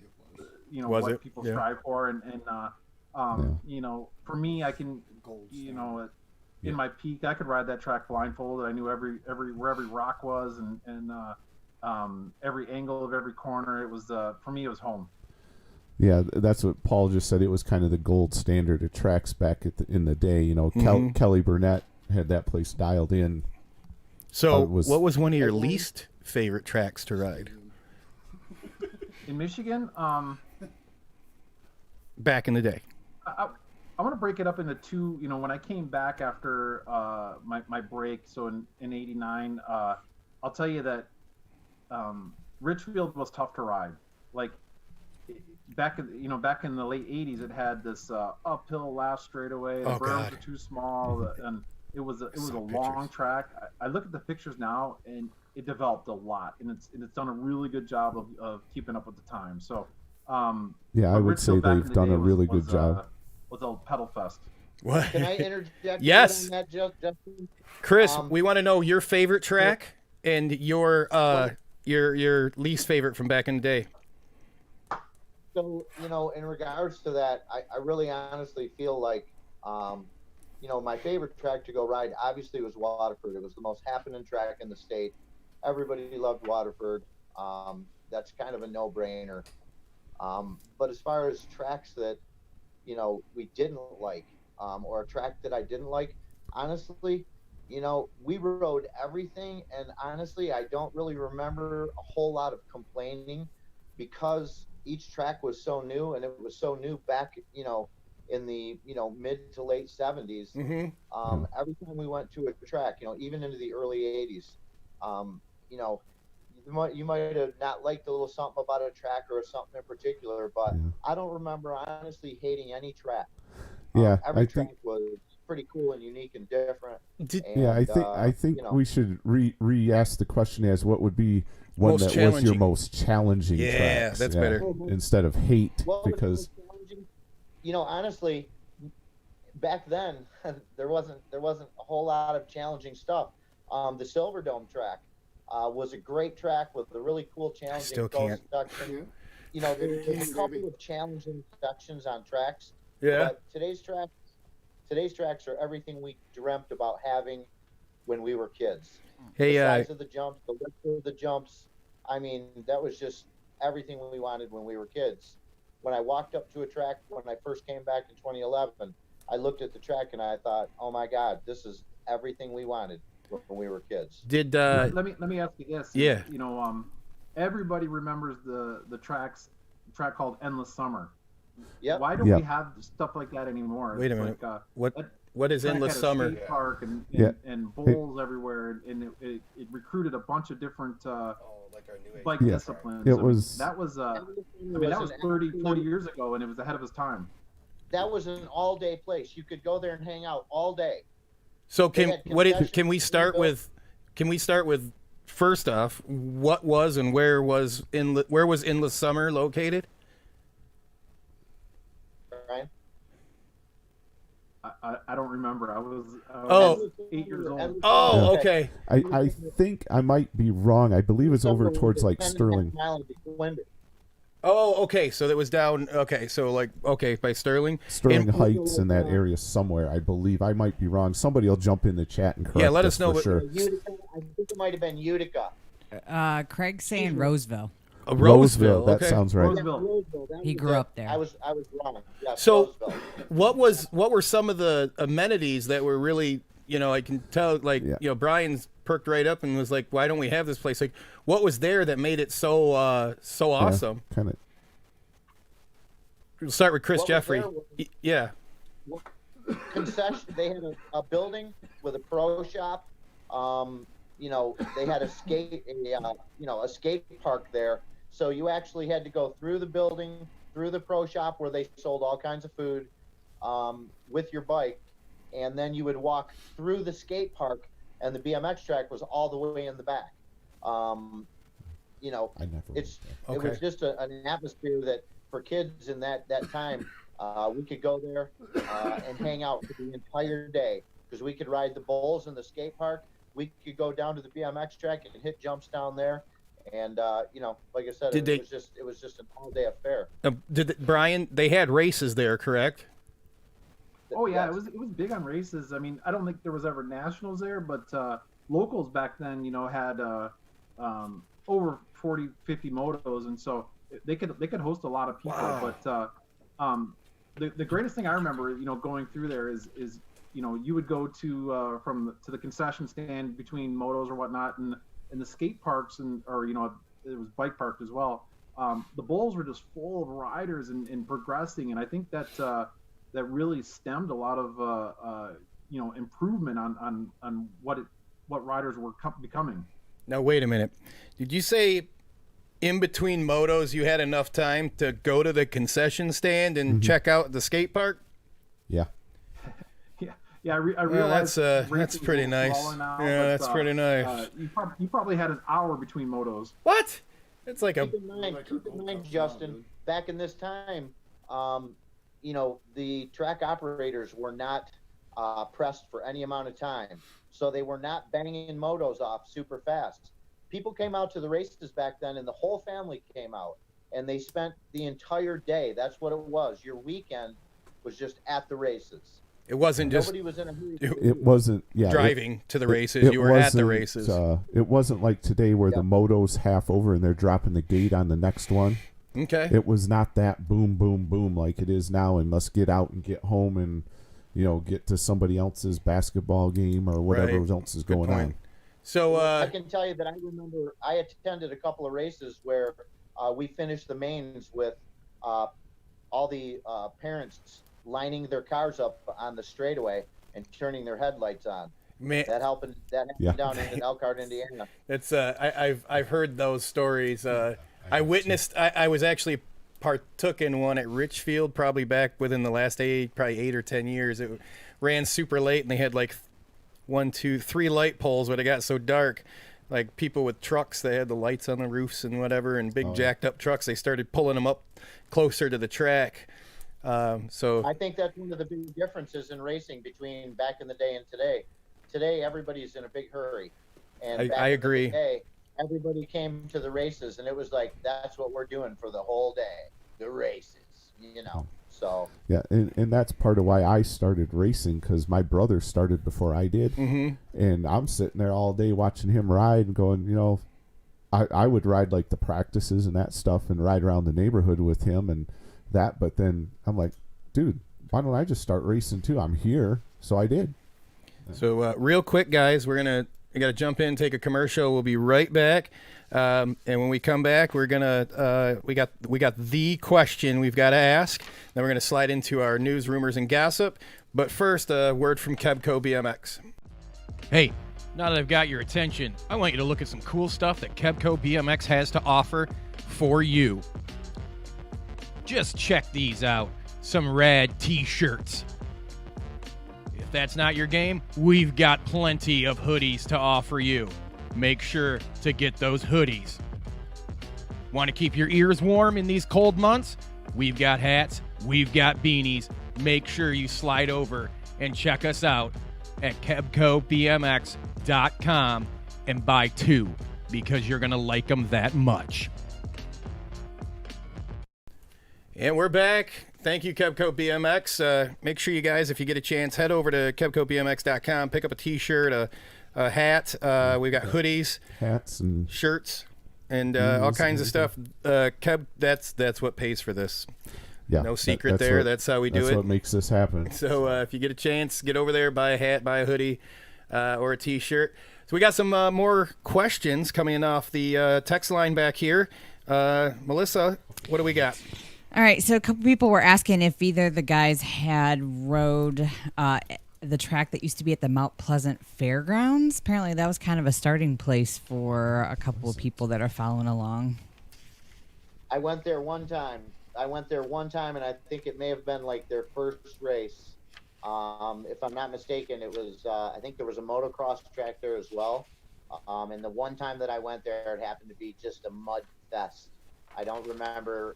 what people strive for. And for me, I can, in my peak, I could ride that track blindfolded. I knew where every rock was and every angle of every corner. It was for me, it was home. Yeah, that's what Paul just said. It was kind of the gold standard of tracks back in the day. You know, Kelly Burnett had that place dialed in. So, what was one of your least favorite tracks to ride? In Michigan, back in the day. I want to break it up into two. You know, when I came back after my break, so in '89, I'll tell you that Richfield was tough to ride. Like back in the late '80s, it had this uphill last straightaway. The berms were too small, and it was a long track. I look at the pictures now, and it developed a lot, and it's done a really good job of keeping up with the time. So. Yeah, I would say they've done a really good job. Was a pedal fest. What? Can I interject? Yes. On that, Justin? Chris, we want to know your favorite track and your least favorite from back in the day. So, in regards to that, I really honestly feel like, my favorite track to go ride obviously was Waterford. It was the most happening track in the state. Everybody loved Waterford. That's kind of a no-brainer. But as far as tracks that, we didn't like, or a track that I didn't like, honestly, we rode everything. And honestly, I don't really remember a whole lot of complaining because each track was so new, and it was so new back, in the, mid to late 70s. Every time we went to a track, even into the early 80s, you might have not liked a little something about a track or something in particular, but I don't remember honestly hating any track. Every track was pretty cool and unique and different. I think we should re-ask the question as what would be one that was your most challenging track. Yeah, that's better. Instead of hate, because honestly, back then there wasn't a whole lot of challenging stuff. The Silver Dome track was a great track with a really cool challenging section. There's a couple of challenging sections on tracks. Yeah. But today's tracks are everything we dreamt about having when we were kids. Hey, the size of the jumps, the width of the jumps. I mean, that was just everything we wanted when we were kids. When I walked up to a track when I first came back in 2011, I looked at the track and I thought, "Oh my God, this is everything we wanted when we were kids." Did let me ask you this? Yeah. Everybody remembers the track called Endless Summer. Yep. Why don't we have stuff like that anymore? Wait a minute. What is Endless Summer? Skate park and bowls everywhere, and it recruited a bunch of different like our new age bike disciplines. That was 40 years ago, and it was ahead of its time. That was an all-day place. You could go there and hang out all day. So can we start with first off, what was and where was Endless Summer located? Ryan? I don't remember. I was 8 years old. Oh, okay. I think I might be wrong. I believe it's over towards like Sterling. Oh, okay. So that was down. Okay, so by Sterling. Sterling Heights in that area somewhere, I believe. I might be wrong. Somebody will jump in the chat and correct let us know for sure. Utica, I think it might have been Utica. Craig's saying Roseville. Roseville. That okay. sounds right. Roseville, He grew up there. I was wrong. Yes, So, Roseville. what were some of the amenities that were really, I can tell, Brian's perked right up and was like, why don't we have this place? Like, what was there that made it so awesome? Kind of. We'll start with Chris Jeffrey. Yeah. Concession. They had a building with a pro shop. They had a skate park there. So you actually had to go through the building, through the pro shop where they sold all kinds of food, with your bike, and then you would walk through the skate park, and the BMX track was all the way in the back. It was just an atmosphere that for kids in that time, we could go there and hang out for the entire day because we could ride the bowls in the skate park. We could go down to the BMX track and hit jumps down there. And, like I said, it was just an all-day affair. Brian, they had races there, correct? Oh yeah, it was big on races. I mean, I don't think there was ever nationals there, but locals back then, had over 40, 50 motos, and so they could host a lot of people. Wow. But the greatest thing I remember, going through there is you would go to the concession stand between motos or whatnot, and the skate parks or it was bike park as well. The bowls were just full of riders and progressing, and I think that that really stemmed a lot of improvement on what riders were becoming. Now wait a minute. Did you say in between motos you had enough time to go to the concession stand and check out the skate park? Yeah. Yeah, I realized that's pretty nice. Now, that's pretty nice. You probably had an hour between motos. What? It's like keep in mind, Justin, back in this time, the track operators were not pressed for any amount of time. So they were not banging motos off super fast. People came out to the races back then, and the whole family came out, and they spent the entire day. That's what it was. Your weekend was just at the races. It wasn't just nobody was in a hurry. It wasn't driving to the races. You were at the races. It wasn't like today where the moto's half over and they're dropping the gate on the next one. Okay. It was not that boom, boom, boom like it is now, and let's get out and get home and get to somebody else's basketball game or whatever else is going on. So I can tell you that I remember I attended a couple of races where we finished the mains with all the parents lining their cars up on the straightaway and turning their headlights on. Man, that happened down in Elkhart, Indiana. It's I've heard those stories. I witnessed. I was actually partook in one at Richfield probably back within the last 8 or 10 years. It ran super late and they had like 1, 2, 3 light poles, but it got so dark. Like people with trucks, they had the lights on the roofs and whatever, and big jacked up trucks. They started pulling them up closer to the track. So I think that's one of the big differences in racing between back in the day and today. Today, everybody's in a big hurry, and I agree. In the day, everybody came to the races, and it was like that's what we're doing for the whole day, the races, So yeah, and that's part of why I started racing, because my brother started before I did, and I'm sitting there all day watching him ride and going, I would ride like the practices and that stuff and ride around the neighborhood with him and that, but then I'm like, dude, why don't I just start racing too? I'm here, so I did. So real quick, guys, we got to jump in, take a commercial. We'll be right back, and when we come back, we're gonna we got the question we've got to ask. Then we're gonna slide into our news, rumors, and gossip. But first, a word from KBCo BMX. Hey, now that I've got your attention, I want you to look at some cool stuff that KBCo BMX has to offer for you. Just check these out. Some rad t-shirts. If that's not your game, we've got plenty of hoodies to offer you. Make sure to get those hoodies. Want to keep your ears warm in these cold months? We've got hats, we've got beanies. Make sure you slide over and check us out at KBCoBMX.com and buy 2 because you're going to like them that much. And we're back. Thank you, KBCo BMX. Make sure you guys, if you get a chance, head over to KBCoBMX.com, pick up a t-shirt, a hat. We've got hoodies, hats, and shirts, and all kinds of stuff. That's what pays for this. Yeah, no secret there. That's how we do it. That's what makes this happen. So if you get a chance, get over there, buy a hat, buy a hoodie, or a t-shirt. So we got some more questions coming in off the text line back here. Melissa, what do we got? All right, so a couple people were asking if either the guys had rode the track that used to be at the Mount Pleasant Fairgrounds. Apparently that was kind of a starting place for a couple of people that are following along. I went there one time, and I think it may have been like their first race. If I'm not mistaken, it was, I think there was a motocross track there as well. And the one time that I went there, it happened to be just a mud fest. I don't remember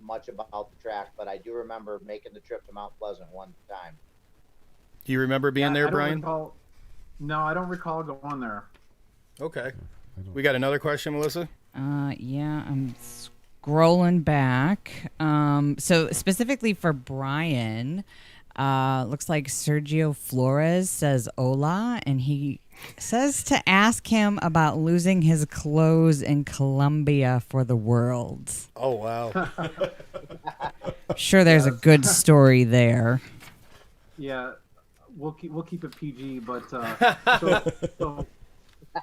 much about the track, but I do remember making the trip to Mount Pleasant one time. Do you remember being there, Brian? No, I don't recall going there. Okay. We got another question, Melissa? Yeah, I'm scrolling back. So specifically for Brian, Looks like Sergio Flores says hola, and he says to ask him about losing his clothes in Colombia for the Worlds. Oh, wow. Sure, there's a good story there. Yeah, we'll keep it PG. But so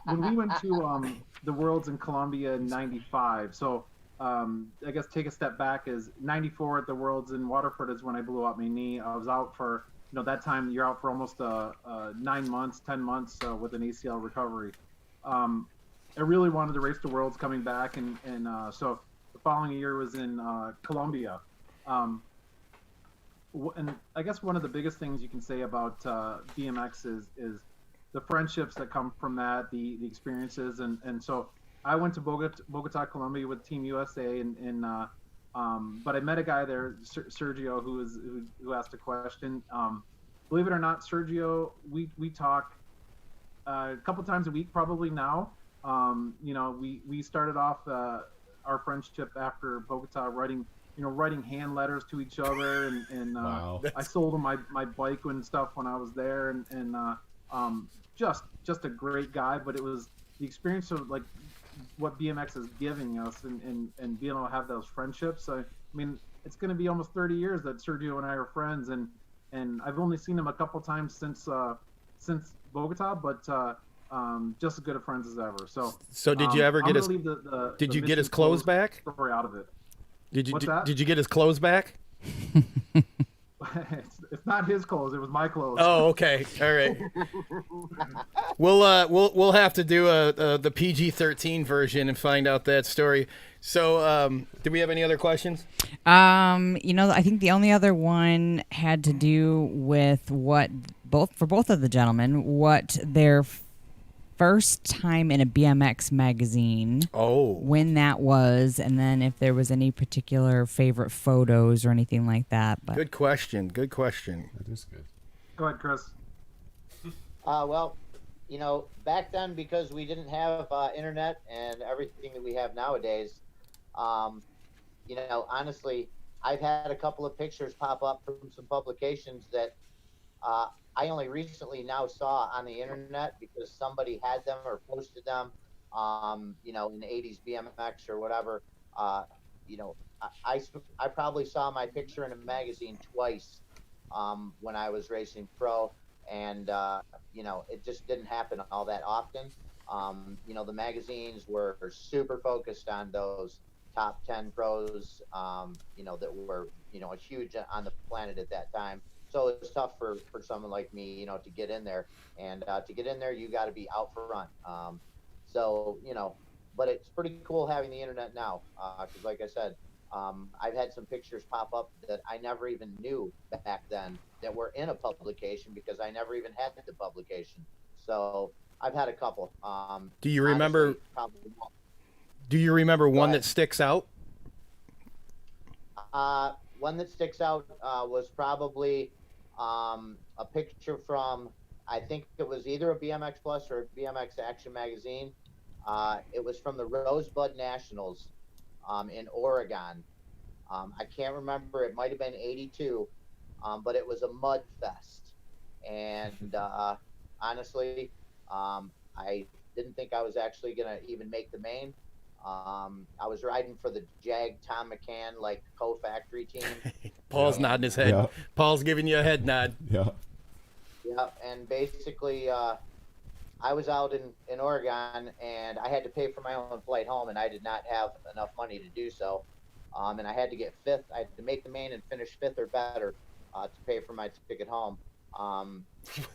when we went to the Worlds in Colombia in '95, so I guess take a step back, is '94 at the Worlds in Waterford is when I blew out my knee. I was out for, that time you're out for almost 9 months, 10 months with an ACL recovery. I really wanted to race the Worlds coming back, and so the following year was in Colombia. And I guess one of the biggest things you can say about BMX is the friendships that come from that, the experiences, and so I went to Bogota, Colombia with Team USA, but I met a guy there, Sergio, who asked a question. Believe it or not, Sergio, we talk a couple times a week probably now. We started off our friendship after Bogota writing hand letters to each other, and Wow. I sold him my bike and stuff when I was there, and just a great guy. But it was the experience of like what BMX is giving us, and being able to have those friendships. I mean, it's going to be almost 30 years that Sergio and I are friends, and I've only seen him a couple times since Bogota, but just as good of friends as ever. So did you ever get his? Did you get his clothes back? Story out of it. Did you? What's that? Did you get his clothes back? It's not his clothes. It was my clothes. Oh, okay. All right. We'll have to do the PG-13 version and find out that story. So, do we have any other questions? I think the only other one had to do with both of the gentlemen, what their first time in a BMX magazine. Oh. When that was, and then if there was any particular favorite photos or anything like that. But Good question. Good question. That is good. Go ahead, Chris. Well, back then, because we didn't have internet and everything that we have nowadays, honestly, I've had a couple of pictures pop up from some publications that I only recently now saw on the internet because somebody had them or posted them, in the 80s BMX or whatever. I probably saw my picture in a magazine twice when I was racing pro, and it just didn't happen all that often. The magazines were super focused on those top 10 pros, that were, huge on the planet at that time. So it's tough for someone like me, to get in there, and to get in there, you got to be out front. But it's pretty cool having the internet now, because like I said, I've had some pictures pop up that I never even knew back then that were in a publication because I never even had the publication. So I've had a couple. Do you remember? Honestly, Do you remember one that sticks out? One that sticks out was probably a picture from, I think it was either a BMX Plus or a BMX Action magazine. It was from the Rosebud Nationals in Oregon. I can't remember. It might have been 82, but it was a mud fest. And honestly, I didn't think I was actually going to even make the main. I was riding for the Jag Tom McCann co-factory team. Paul's nodding his head. Yeah. Paul's giving you a head nod. Yeah. Yeah, and basically I was out in Oregon, and I had to pay for my own flight home, and I did not have enough money to do so. And I had to get fifth. I had to make the main and finish fifth or better to pay for my ticket home.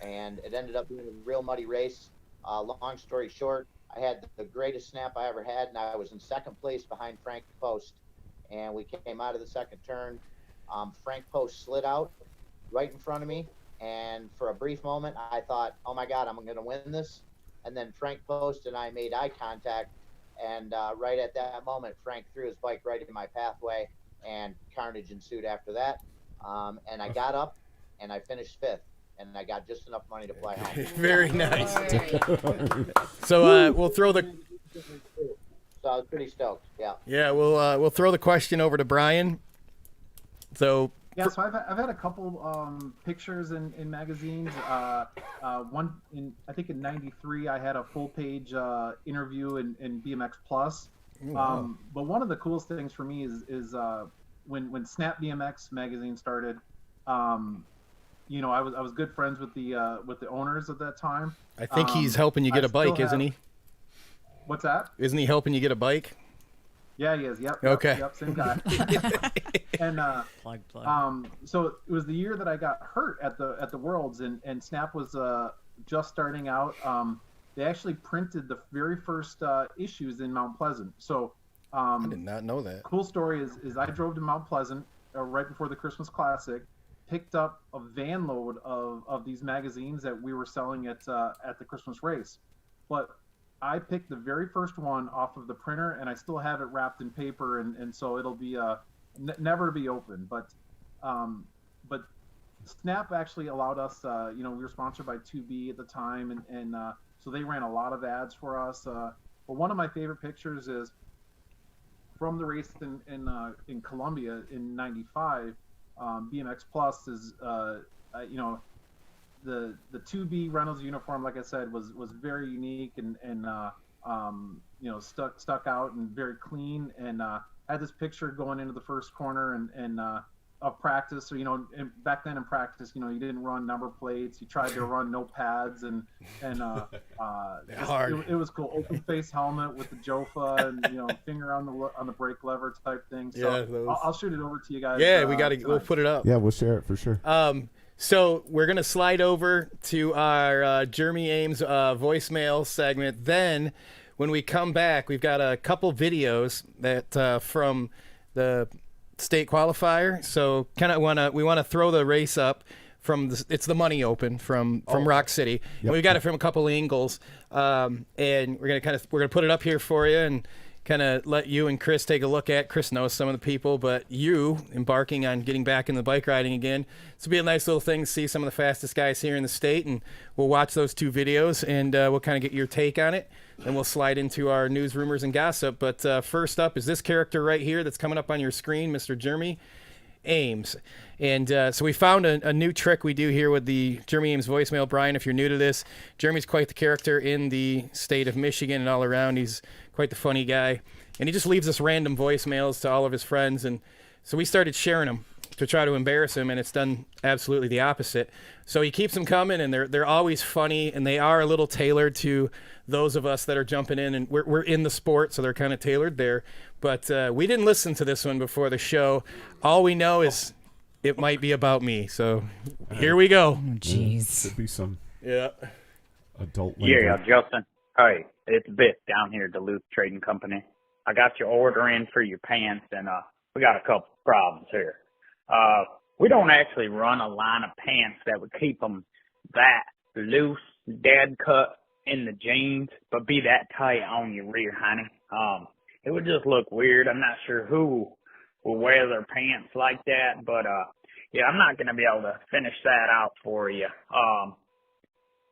And it ended up being a real muddy race. Long story short, I had the greatest snap I ever had, and I was in second place behind Frank Post. And we came out of the second turn. Frank Post slid out right in front of me. And for a brief moment, I thought, oh, my God, I'm going to win this. And then Frank Post and I made eye contact. And right at that moment, Frank threw his bike right into my pathway, and carnage ensued after that. And I got up, and I finished fifth. And I got just enough money to fly home. Very nice. So we'll throw the. So I was pretty stoked. Yeah. Yeah, we'll throw the question over to Brian. So Yeah, so I've had a couple pictures in magazines. One I think in '93 I had a full page interview in BMX Plus. Wow. But one of the coolest things for me is when Snap BMX magazine started. You know, I was good friends with the owners at that time. I think he's helping you get a bike, isn't he? What's that? Isn't he helping you get a bike? Yeah, he is. Yep. Okay. Yep, same guy. And Plug. so it was the year that I got hurt at the Worlds, and Snap was just starting out. They actually printed the very first issues in Mount Pleasant. So I did not know that. cool story is I drove to Mount Pleasant right before the Christmas Classic, picked up a van load of these magazines that we were selling at the Christmas race, but I picked the very first one off of the printer, and I still have it wrapped in paper, and so it'll be never to be opened. But Snap actually allowed us. You know, we were sponsored by 2B at the time, and so they ran a lot of ads for us. But one of my favorite pictures is from the race in Columbia in '95. BMX Plus is you know, the 2B Reynolds uniform, like I said, was very unique and you know, stuck out and very clean, and had this picture going into the first corner and of practice. So, you know, back then in practice, you know, you didn't run number plates, you tried to run no pads, and hard. it was cool. Open face helmet with the Jofa and, you know, finger on the brake lever type thing. So Yeah, I'll shoot it over to you guys. Yeah, we'll put it up. Yeah, we'll share it for sure. So we're going to slide over to our Jeremy Ames voicemail segment. Then when we come back, we've got a couple videos that from the state qualifier. So we want to throw the race up from it's the Money Open from Rock City. Yep. And we've got it from a couple angles. And we're going to put it up here for you and kind of let you and Chris take a look at. Chris knows some of the people, but you embarking on getting back in the bike riding again. This will be a nice little thing to see some of the fastest guys here in the state, and we'll watch those two videos, and we'll kind of get your take on it, and we'll slide into our news, rumors, and gossip. But first up is this character right here that's coming up on your screen, Mr. Jeremy Ames. And so we found a new trick we do here with the Jeremy Ames voicemail. Brian, if you're new to this, Jeremy's quite the character in the state of Michigan and all around. He's quite the funny guy. And he just leaves us random voicemails to all of his friends. And so we started sharing them to try to embarrass him, and it's done absolutely the opposite. So he keeps them coming, and they're always funny, and they are a little tailored to those of us that are jumping in, and we're in the sport, so they're kind of tailored there. But we didn't listen to this one before the show. All we know is it might be about me. So here we go. Oh, jeez. Should be some Yeah. adult lingo. Yeah, Justin. Hey, it's Vic down here at Duluth Trading Company. I got your order in for your pants, and we got a couple problems here. We don't actually run a line of pants that would keep them that loose, dead cut in the jeans, but be that tight on your rear, honey. It would just look weird. I'm not sure who will wear their pants like that, but yeah, I'm not gonna be able to finish that out for you.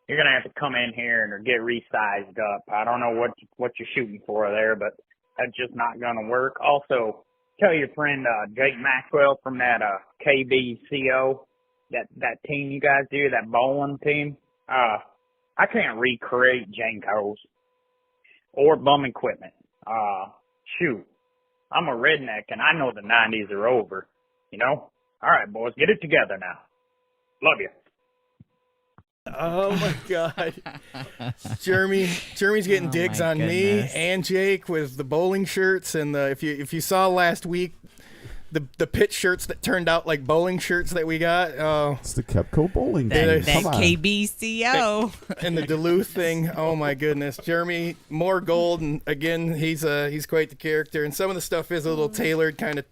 You're gonna have to come in here and get resized up. I don't know what you're shooting for there, but that's just not gonna work. Also, tell your friend Jake Maxwell from that KBCo, that team you guys do, that bowling team. I can't recreate Jankos or bum equipment. Shoot, I'm a redneck and I know the 90s are over. You know. All right, boys, get it together now. Love you. Oh my God, Jeremy's getting digs on me and Jake with the bowling shirts, and if you saw last week, the pit shirts that turned out like bowling shirts that we got. It's the KBCo bowling. That Come on. KBCo. And the Duluth thing. Oh my goodness, Jeremy, more gold, and again, he's quite the character, and some of the stuff is a little tailored kind of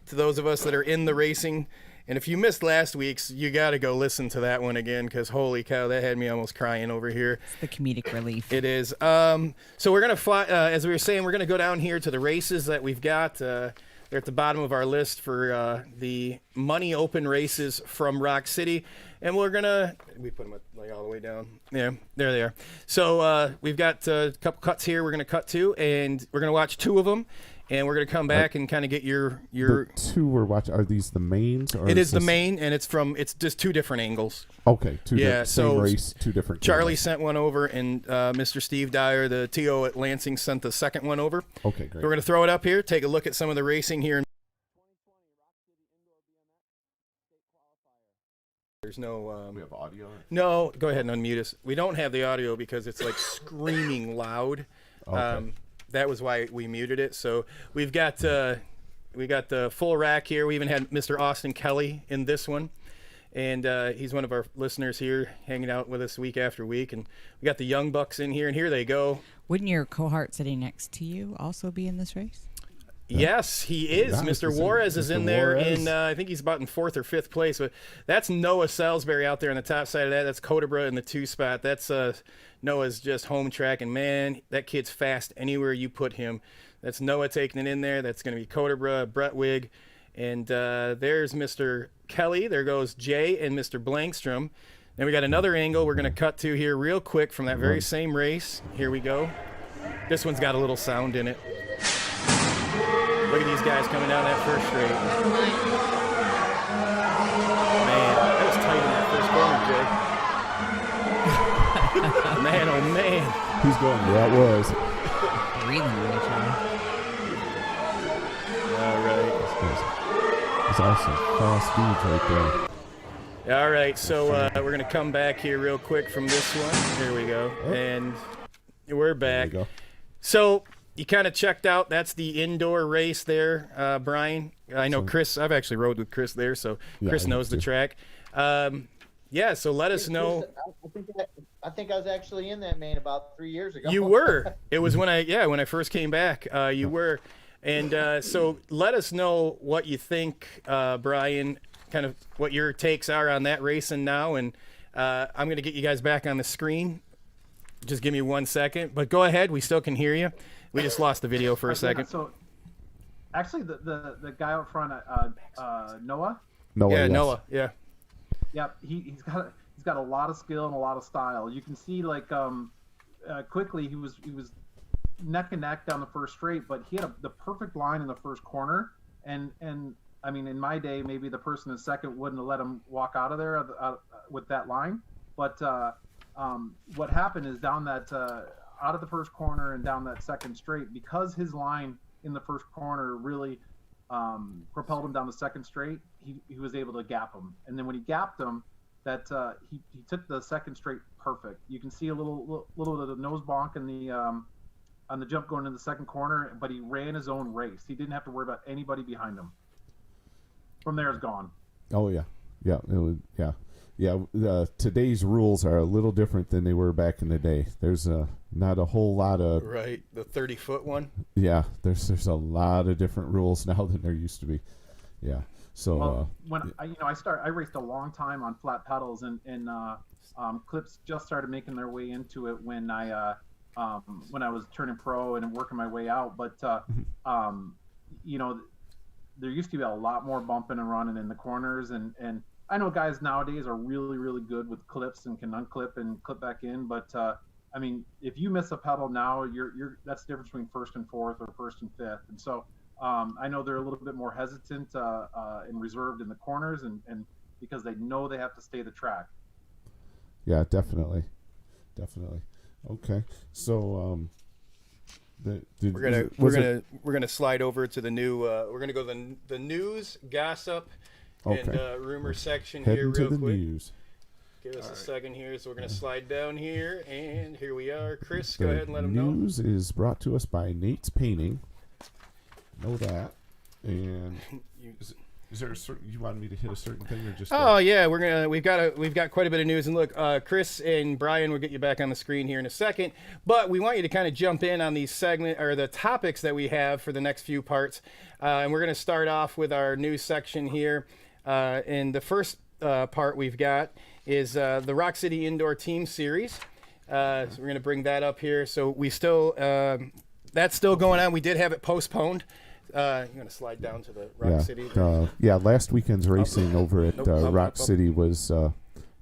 to those of us that are in the racing. And if you missed last week's, you got to go listen to that one again, because holy cow, that had me almost crying over here. It's the comedic relief. It is. So we're going to fly, as we were saying, we're going to go down here to the races that we've got. They're at the bottom of our list for the Money Open races from Rock City. And we're going to, we put them like all the way down. Yeah, there they are. So we've got a couple cuts here we're going to cut to, and we're going to watch two of them. and we're going to come back and kind of get your. The two we're watching, are these the mains? Or it is the main, and it's just two different angles. Okay, same race, two different. Charlie cameras. sent one over, and Mr. Steve Dyer, the TO at Lansing, sent the second one over. Okay, great. So we're going to throw it up here, take a look at some of the racing here. There's no. We have audio. No, go ahead and unmute us. We don't have the audio because it's like screaming loud. Okay. That was why we muted it. So we got the full rack here. We even had Mr. Austin Kelly in this one, and he's one of our listeners here, hanging out with us week after week. And we got the Young Bucks in here, and here they go. Wouldn't your cohort sitting next to you also be in this race? Yes, he is. Nice. Mr. Juarez is Mr. in there, Juarez. and I think he's about in 4th or 5th place. But that's Noah Salisbury out there on the top side of that. That's Codebra in the 2 spot. That's Noah's just home track, and man, that kid's fast anywhere you put him. That's Noah taking it in there. That's going to be Codebra, Brett Wig, and there's Mr. Kelly. There goes Jay and Mr. Blankstrom. Then we got another angle we're going to cut to here real quick from that very same race. Here we go. This one's got a little sound in it. Look at these guys coming down that first straight. Man, that was tight in that first corner, Jay. Man, oh man. Who's going? Yeah, it was. Breathing on each other. All right. It's awesome. Fast speeds right there. All right, so we're going to come back here real quick from this one. Here we go. And we're back. There you go. So you kind of checked out. That's the indoor race there, Brian. I know Chris. I've actually rode with Chris there, so Yeah, Chris I knows the too. track. Yeah, so let us know. I think I was actually in that main about 3 years ago. You were. It was when I first came back. You were, and so let us know what you think, Brian. Kind of what your takes are on that racing now, and I'm going to get you guys back on the screen. Just give me 1 second, but go ahead. We still can hear you. We just lost the video for a second. So, actually, the guy out front, Noah. Noah. Yeah, yes. Noah. Yeah. Yep, he's got a lot of skill and a lot of style. You can see quickly he was neck and neck down the first straight, but he had the perfect line in the first corner. And I mean, in my day, maybe the person in second wouldn't have let him walk out of there with that line. But what happened is down that out of the first corner and down that second straight, because his line in the first corner really propelled him down the second straight, he was able to gap him. And then when he gapped him, that he took the second straight perfect. You can see a little bit of the nose bonk in the on the jump going into the second corner, but he ran his own race. He didn't have to worry about anybody behind him. From there, it's gone. Oh yeah, yeah, it was, yeah. Today's rules are a little different than they were back in the day. There's not a whole lot of Right, the 30-foot one. Yeah, there's a lot of different rules now than there used to be. Yeah. So when I raced a long time on flat pedals, and clips just started making their way into it when I was turning pro and working my way out. But there used to be a lot more bumping and running in the corners, and I know guys nowadays are really, really good with clips and can unclip and clip back in. But I mean, if you miss a pedal now, that's the difference between first and fourth or first and fifth. And so I know they're a little bit more hesitant and reserved in the corners, and because they know they have to stay the track. yeah, definitely. Okay, so we're gonna slide over to the new. We're gonna go the news, gossip, and rumor section here heading real to the quick. news. Give us a second here. So we're gonna slide down here, and here we are. Chris, go ahead and let them know. News is brought to us by Nate's Painting. Know that. And is there a certain, you wanted me to hit a certain thing or just? Oh yeah, we've got quite a bit of news, and look, Chris and Brian will get you back on the screen here in a second, but we want you to kind of jump in on these segment or the topics that we have for the next few parts, and we're going to start off with our news section here. And the first part we've got is the Rock City Indoor Team Series. So we're going to bring that up here. So we still that's still going on. We did have it postponed. You're going to slide down to the Rock City. Last weekend's racing over at Rock City was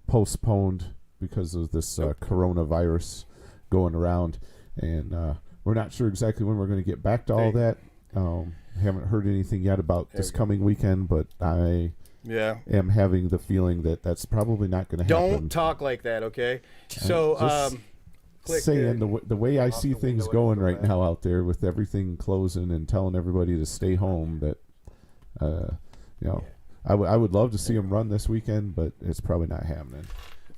postponed because of this coronavirus going around, and we're not sure exactly when we're going to get back to all that. Haven't heard anything yet about this coming weekend, but I am having the feeling that that's probably not going to happen. Don't talk like that, okay? So, saying the way I see things going right now out there with everything closing and telling everybody to stay home, that I would love to see them run this weekend, but it's probably not happening.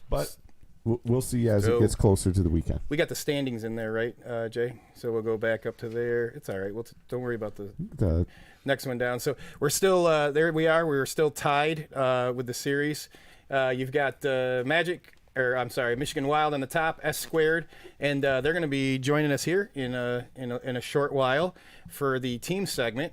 But we'll see as it gets closer to the weekend. We got the standings in there, right, Jay? So we'll go back up to there. It's all right. Don't worry about the next one down. So we're still there. We are. We're still tied with the series. You've got Michigan Wild on the top, S Squared, and they're going to be joining us here in a short while for the team segment.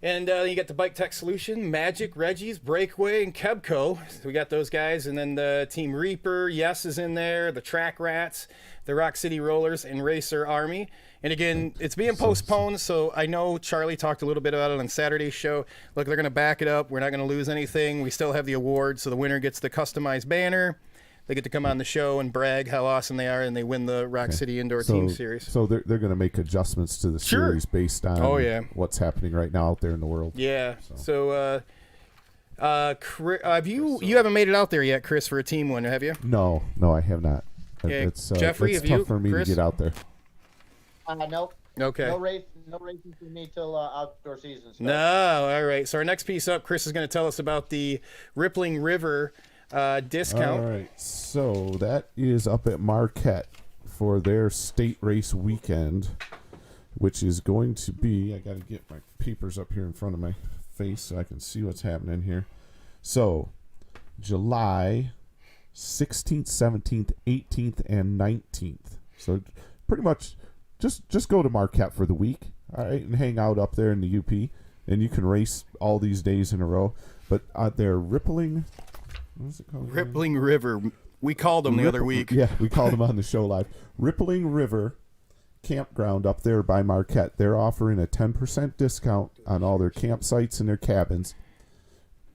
And you got the Bike Tech Solution, Magic, Reggie's, Breakaway, and KBCo. So we got those guys. And then the Team Reaper, Yes is in there, the Track Rats, the Rock City Rollers, and Racer Army. And again, it's being postponed, so I know Charlie talked a little bit about it on Saturday's show. Look, they're going to back it up. We're not going to lose anything. We still have the awards, so the winner gets the customized banner. They get to come on the show and brag how awesome they are, and they win the Rock City Indoor Team Series. So they're going to make adjustments to the series based on what's happening right now out there in the world. Yeah. So you haven't made it out there yet, Chris, for a team one, have you? No, I have not. Okay. It's Jeffrey, it's tough for me to get out there. Nope. Okay. No racing for me till outdoor season starts. No. All right. So our next piece up, Chris is going to tell us about the Rippling River discount. All right, so that is up at Marquette for their state race weekend, which is going to be, I got to get my papers up here in front of my face so I can see what's happening here. So July 16th, 17th, 18th, and 19th. So pretty much just go to Marquette for the week, all right, and hang out up there in the UP, and you can race all these days in a row. But they're Rippling... What's it called? Rippling River. We called them the other week. Yeah, we called them on the show live. Rippling River Campground up there by Marquette. They're offering a 10% discount on all their campsites and their cabins,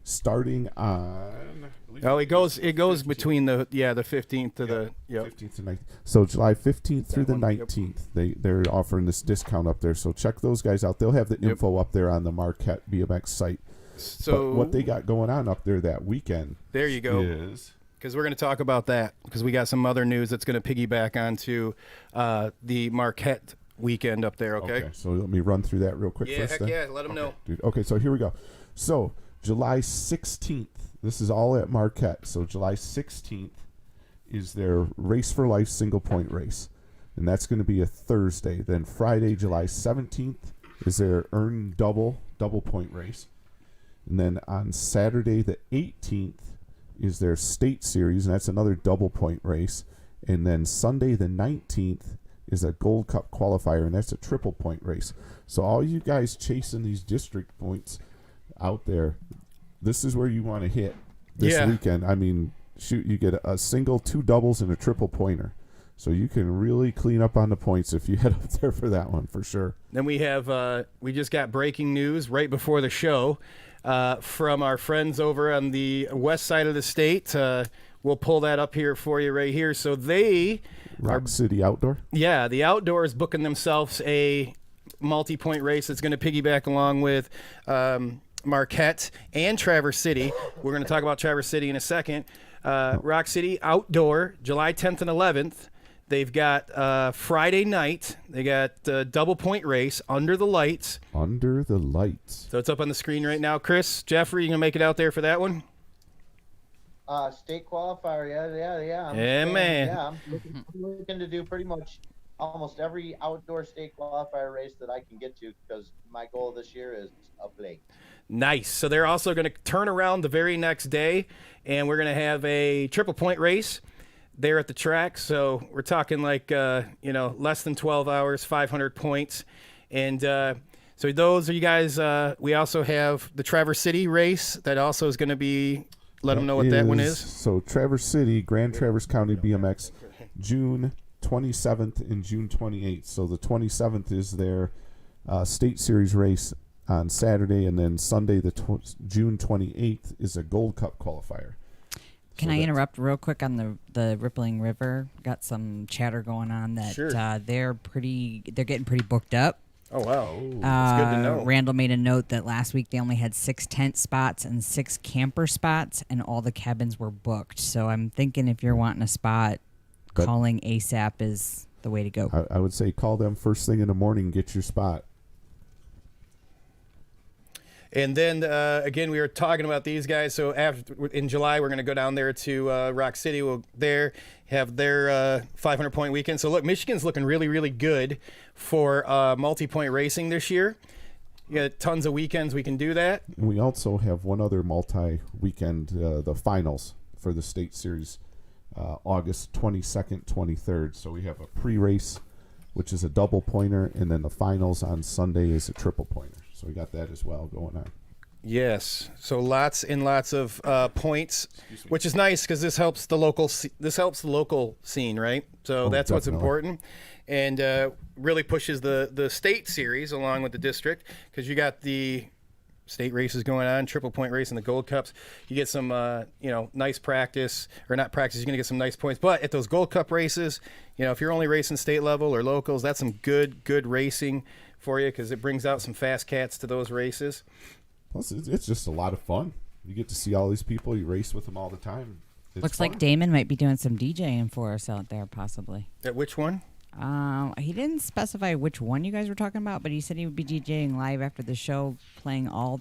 starting on. Oh, it goes between the 15th to the 15th to 19th. So July 15th through the 19th, they're offering this discount up there. So check those guys out. They'll have the info up there on the Marquette BMX site. So but what they got going on up there that weekend? There you go. Because we're going to talk about that because we got some other news that's going to piggyback onto the Marquette weekend up there. Okay. So let me run through that real quick. Heck yeah. Let them know. Dude. Okay. So here we go. So July 16th. This is all at Marquette. So July 16th is their Race for Life single point race, and that's going to be a Thursday. Then Friday, July 17th, is their Earn double point race. And then on Saturday the 18th is their state series, and that's another double point race. And then Sunday the 19th is a Gold Cup qualifier, and that's a triple point race. So all you guys chasing these district points out there, this is where you want to hit this weekend. I mean, shoot, you get a single, two doubles, and a triple pointer. So you can really clean up on the points if you head up there for that one, for sure. Then we have we just got breaking news right before the show. From our friends over on the west side of the state. We'll pull that up here for you right here. So they Rock City Outdoor? Yeah, the Outdoor is booking themselves a multi-point race that's going to piggyback along with Marquette and Traverse City. We're going to talk about Traverse City in a second. Rock City Outdoor, July 10th and 11th. They've got Friday night. They got a double point race under the lights. Under the lights. So it's up on the screen right now. Chris, Jeffrey, you gonna make it out there for that one? State qualifier, yeah. Man. Yeah, I'm looking to do pretty much almost every outdoor state qualifier race that I can get to because my goal this year is up late. Nice. So they're also going to turn around the very next day, and we're going to have a triple point race there at the track. So we're talking like, less than 12 hours, 500 points. And so those are you guys. We also have the Traverse City race that also is going to be, let them know what that one is. So Traverse City, Grand Traverse County BMX, June 27th and June 28th. So the 27th is their state series race on Saturday, and then Sunday, June 28th, is a Gold Cup qualifier. Can I interrupt real quick on the Rippling River? Got some chatter going on that they're getting pretty booked up. Oh, wow. That's good to know. Randall made a note that last week they only had 6 tent spots and 6 camper spots, and all the cabins were booked. So I'm thinking if you're wanting a spot, calling ASAP is the way to go. I would say call them first thing in the morning, get your spot. And then, again, we were talking about these guys. So in July, we're going to go down there to Rock City. We'll have their 500-point weekend. So, look, Michigan's looking really, really good for multi-point racing this year. You got tons of weekends we can do that. And we also have one other multi-weekend, the finals for the state series, August 22nd, 23rd. So we have a pre-race, which is a double pointer, and then the finals on Sunday is a triple pointer. So we got that as well going on. Yes, so lots and lots of points, which is nice because this helps the local scene, right? So that's what's important, and really pushes the state series along with the district, because you got the state races going on, triple point race and the Gold Cups. You get some nice practice, or not practice. You're gonna get some nice points, but at those Gold Cup races, if you're only racing state level or locals, that's some good racing for you, because it brings out some fast cats to those races. Plus, it's just a lot of fun. You get to see all these people. You race with them all the time. Looks like Damon might be doing some DJing for us out there, possibly. At which one? He didn't specify which one you guys were talking about, but he said he would be DJing live after the show, playing all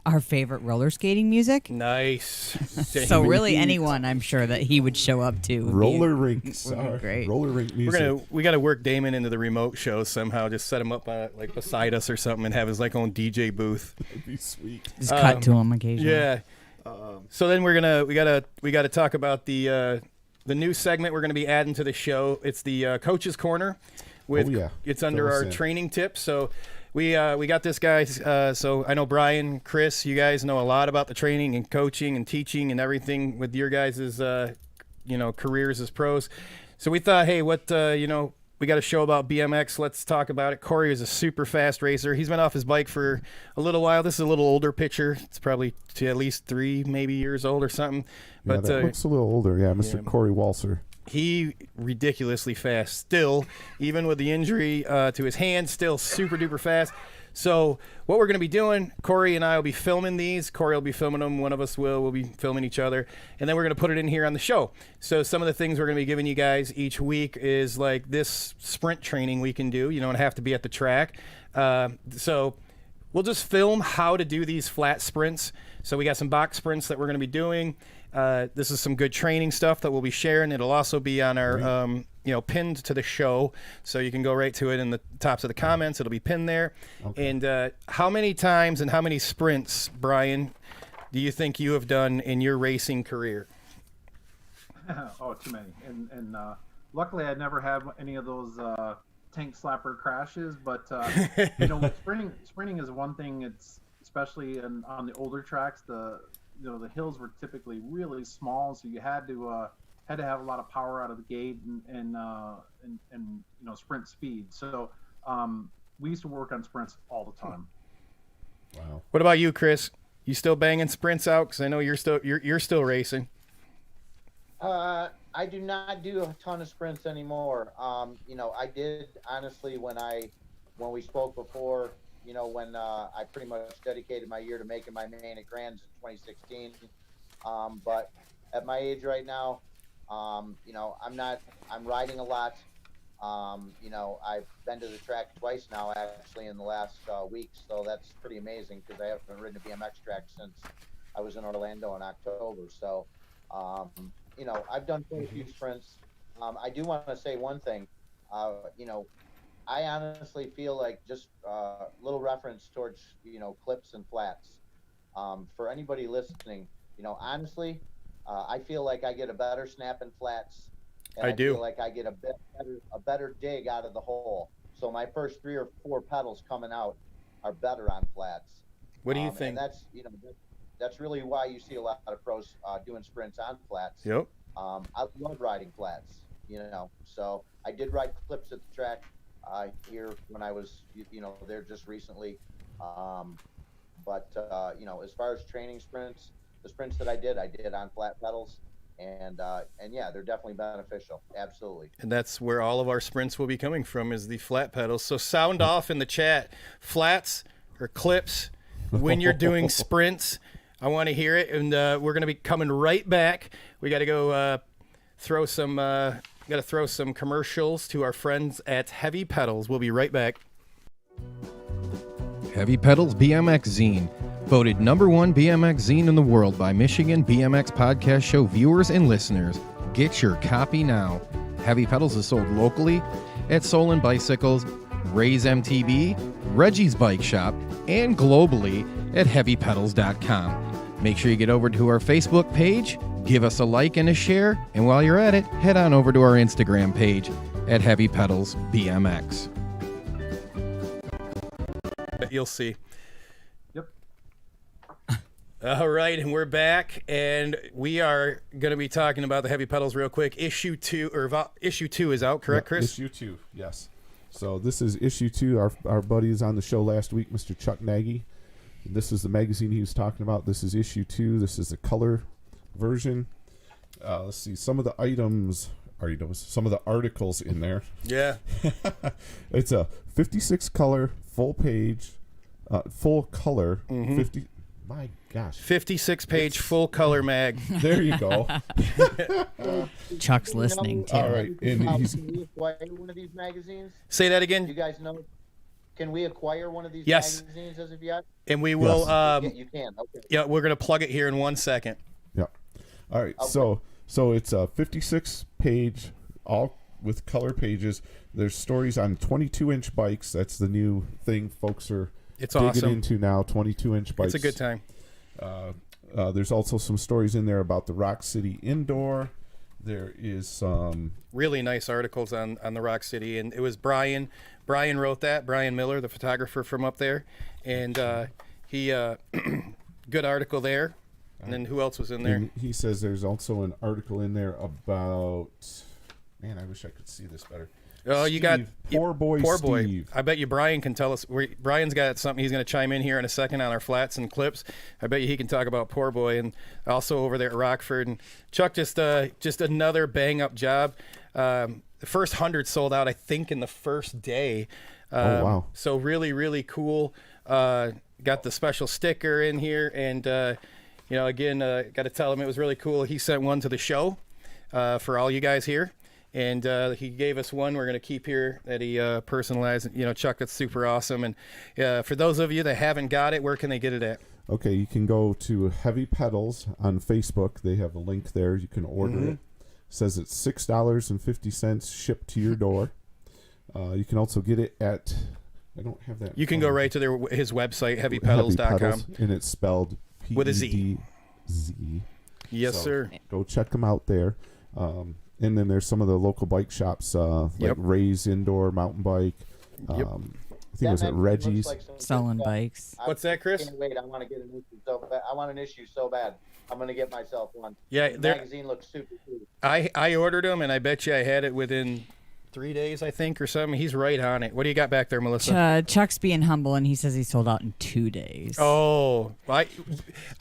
our favorite roller skating music. Nice. So really, anyone I'm sure that he would show up to. Roller rinks. Great. Roller rink music. We got to work Damon into the remote show somehow. Just set him up like beside us or something, and have his own DJ booth. That'd be sweet. Just cut to him occasionally. Yeah. So then we gotta talk about the new segment we're gonna be adding to the show. It's the Coach's Corner. It's under our training tips. So we got this guy. So I know Brian, Chris, you guys know a lot about the training and coaching and teaching and everything with your guys' careers as pros. So we thought, hey, we got a show about BMX. Let's talk about it. Corey is a super fast racer. He's been off his bike for a little while. This is a little older picture. It's probably at least 3 maybe years old or something. Yeah, But that looks a little older. Yeah, Mr. Corey Walser. He ridiculously fast still, even with the injury to his hand, still super duper fast. So what we're going to be doing, Corey and I will be filming these. Corey will be filming them. One of us will. We'll be filming each other. And then we're going to put it in here on the show. So some of the things we're going to be giving you guys each week is like this sprint training we can do. You don't have to be at the track. So we'll just film how to do these flat sprints. So we got some box sprints that we're going to be doing. This is some good training stuff that we'll be sharing. It'll also be on our, pinned to the show. So you can go right to it in the tops of the comments. It'll be pinned there. Okay. And how many times and how many sprints, Brian, do you think you have done in your racing career? Oh, too many. And luckily I never had any of those tank slapper crashes. But, sprinting is one thing. It's especially on the older tracks, the hills were typically really small, so you had to have a lot of power out of the gate and sprint speed. So we used to work on sprints all the time. Wow. What about you, Chris? You still banging sprints out? Because I know you're still racing. I do not do a ton of sprints anymore. I did honestly when we spoke before. When I pretty much dedicated my year to making my main at Grands in 2016. But at my age right now, I'm riding a lot. I've been to the track twice now, actually, in the last week. So that's pretty amazing because I haven't ridden a BMX track since I was in Orlando in October. So, I've done quite a few sprints. I do want to say one thing, I honestly feel like just a little reference towards, clips and flats. For anybody listening, honestly, I feel like I get a better snap in flats. And I feel like I get a better dig out of the hole. So my first 3 or 4 pedals coming out are better on flats. What do you think? And that's really why you see a lot of pros doing sprints on flats. Yep. I love riding flats, so I did ride clips at the track. Here when I was, there just recently. But as far as training sprints, the sprints that I did on flat pedals. and yeah, they're definitely beneficial. Absolutely. And that's where all of our sprints will be coming from, is the flat pedals. So sound off in the chat, flats or clips when you're doing sprints. I want to hear it, and we're going to be coming right back. We got to go throw some commercials to our friends at Heavy Pedalz. We'll be right back. Heavy Pedalz BMX Zine. Voted #1 BMX zine in the world by Michigan BMX Podcast Show viewers and listeners. Get your copy now. Heavy Pedalz is sold locally at Solon Bicycles, Ray's MTB, Reggie's Bike Shop, and globally at heavypedals.com. Make sure you get over to our Facebook page, give us a like and a share, and while you're at it, head on over to our Instagram page at Heavy Pedalz BMX. You'll see. Yep. All right, and we're back, and we are going to be talking about the Heavy Pedalz real quick. Issue 2 is out, correct, Chris? Issue 2, yes. So this is issue 2. Our buddy is on the show last week, Mr. Chuck Nagy. This is the magazine he was talking about. This is issue 2. This is the color version. Let's see, some of the some of the articles in there. Yeah. It's a 56 color, full page, full color, 50. My gosh. 56-page full color mag. There you go. Chuck's listening too. All right. And Can we acquire one of these magazines? Say that again. You guys know? Can we acquire one of these Yes. magazines as of yet? And we will. You can. Okay. Yeah, we're going to plug it here in 1 second. Yeah. All right. Okay. So it's a 56 page, all with color pages. There's stories on 22-inch bikes. That's the new thing folks are digging awesome. into now. 22-inch bikes. It's a good time. There's also some stories in there about the Rock City Indoor. There is some really nice articles on the Rock City, and it was Brian wrote that. Brian Miller, the photographer from up there, and he good article there. And then who else was in there? And he says there's also an article in there about, man, I wish I could see this better. Oh, you got Poor Boy Steve. I bet you Brian can tell us. Brian's got something he's going to chime in here in a second on our flats and clips. I bet you he can talk about Poor Boy, and also over there at Rockford. And Chuck, just another bang up job. The first 100 sold out, I think, in the first day. Oh wow! So really, really cool. Got the special sticker in here, and again, got to tell him it was really cool. He sent one to the show for all you guys here. And he gave us one we're going to keep here that he personalized. Chuck, that's super awesome. And for those of you that haven't got it, where can they get it at? Okay, you can go to Heavy Pedalz on Facebook. They have a link there. You can order it. Says it's $6.50 shipped to your door. You can also get it at, I don't have that. You can go right to his website, heavypedals.com. And it's spelled P-E-D-Z. With a Z. Yes, sir. Go check them out there. And then there's some of the local bike shops, like Ray's Indoor Mountain Bike. I think it was at Reggie's. Selling bikes. What's that, Chris? I can't wait. I want to get an issue so bad. I want an issue so bad. I'm going to get myself one. Yeah, the magazine looks super cool. I ordered them, and I bet you I had it within 3 days, I think, or something. He's right on it. What do you got back there, Melissa? Chuck's being humble, and he says he sold out in 2 days. Oh, I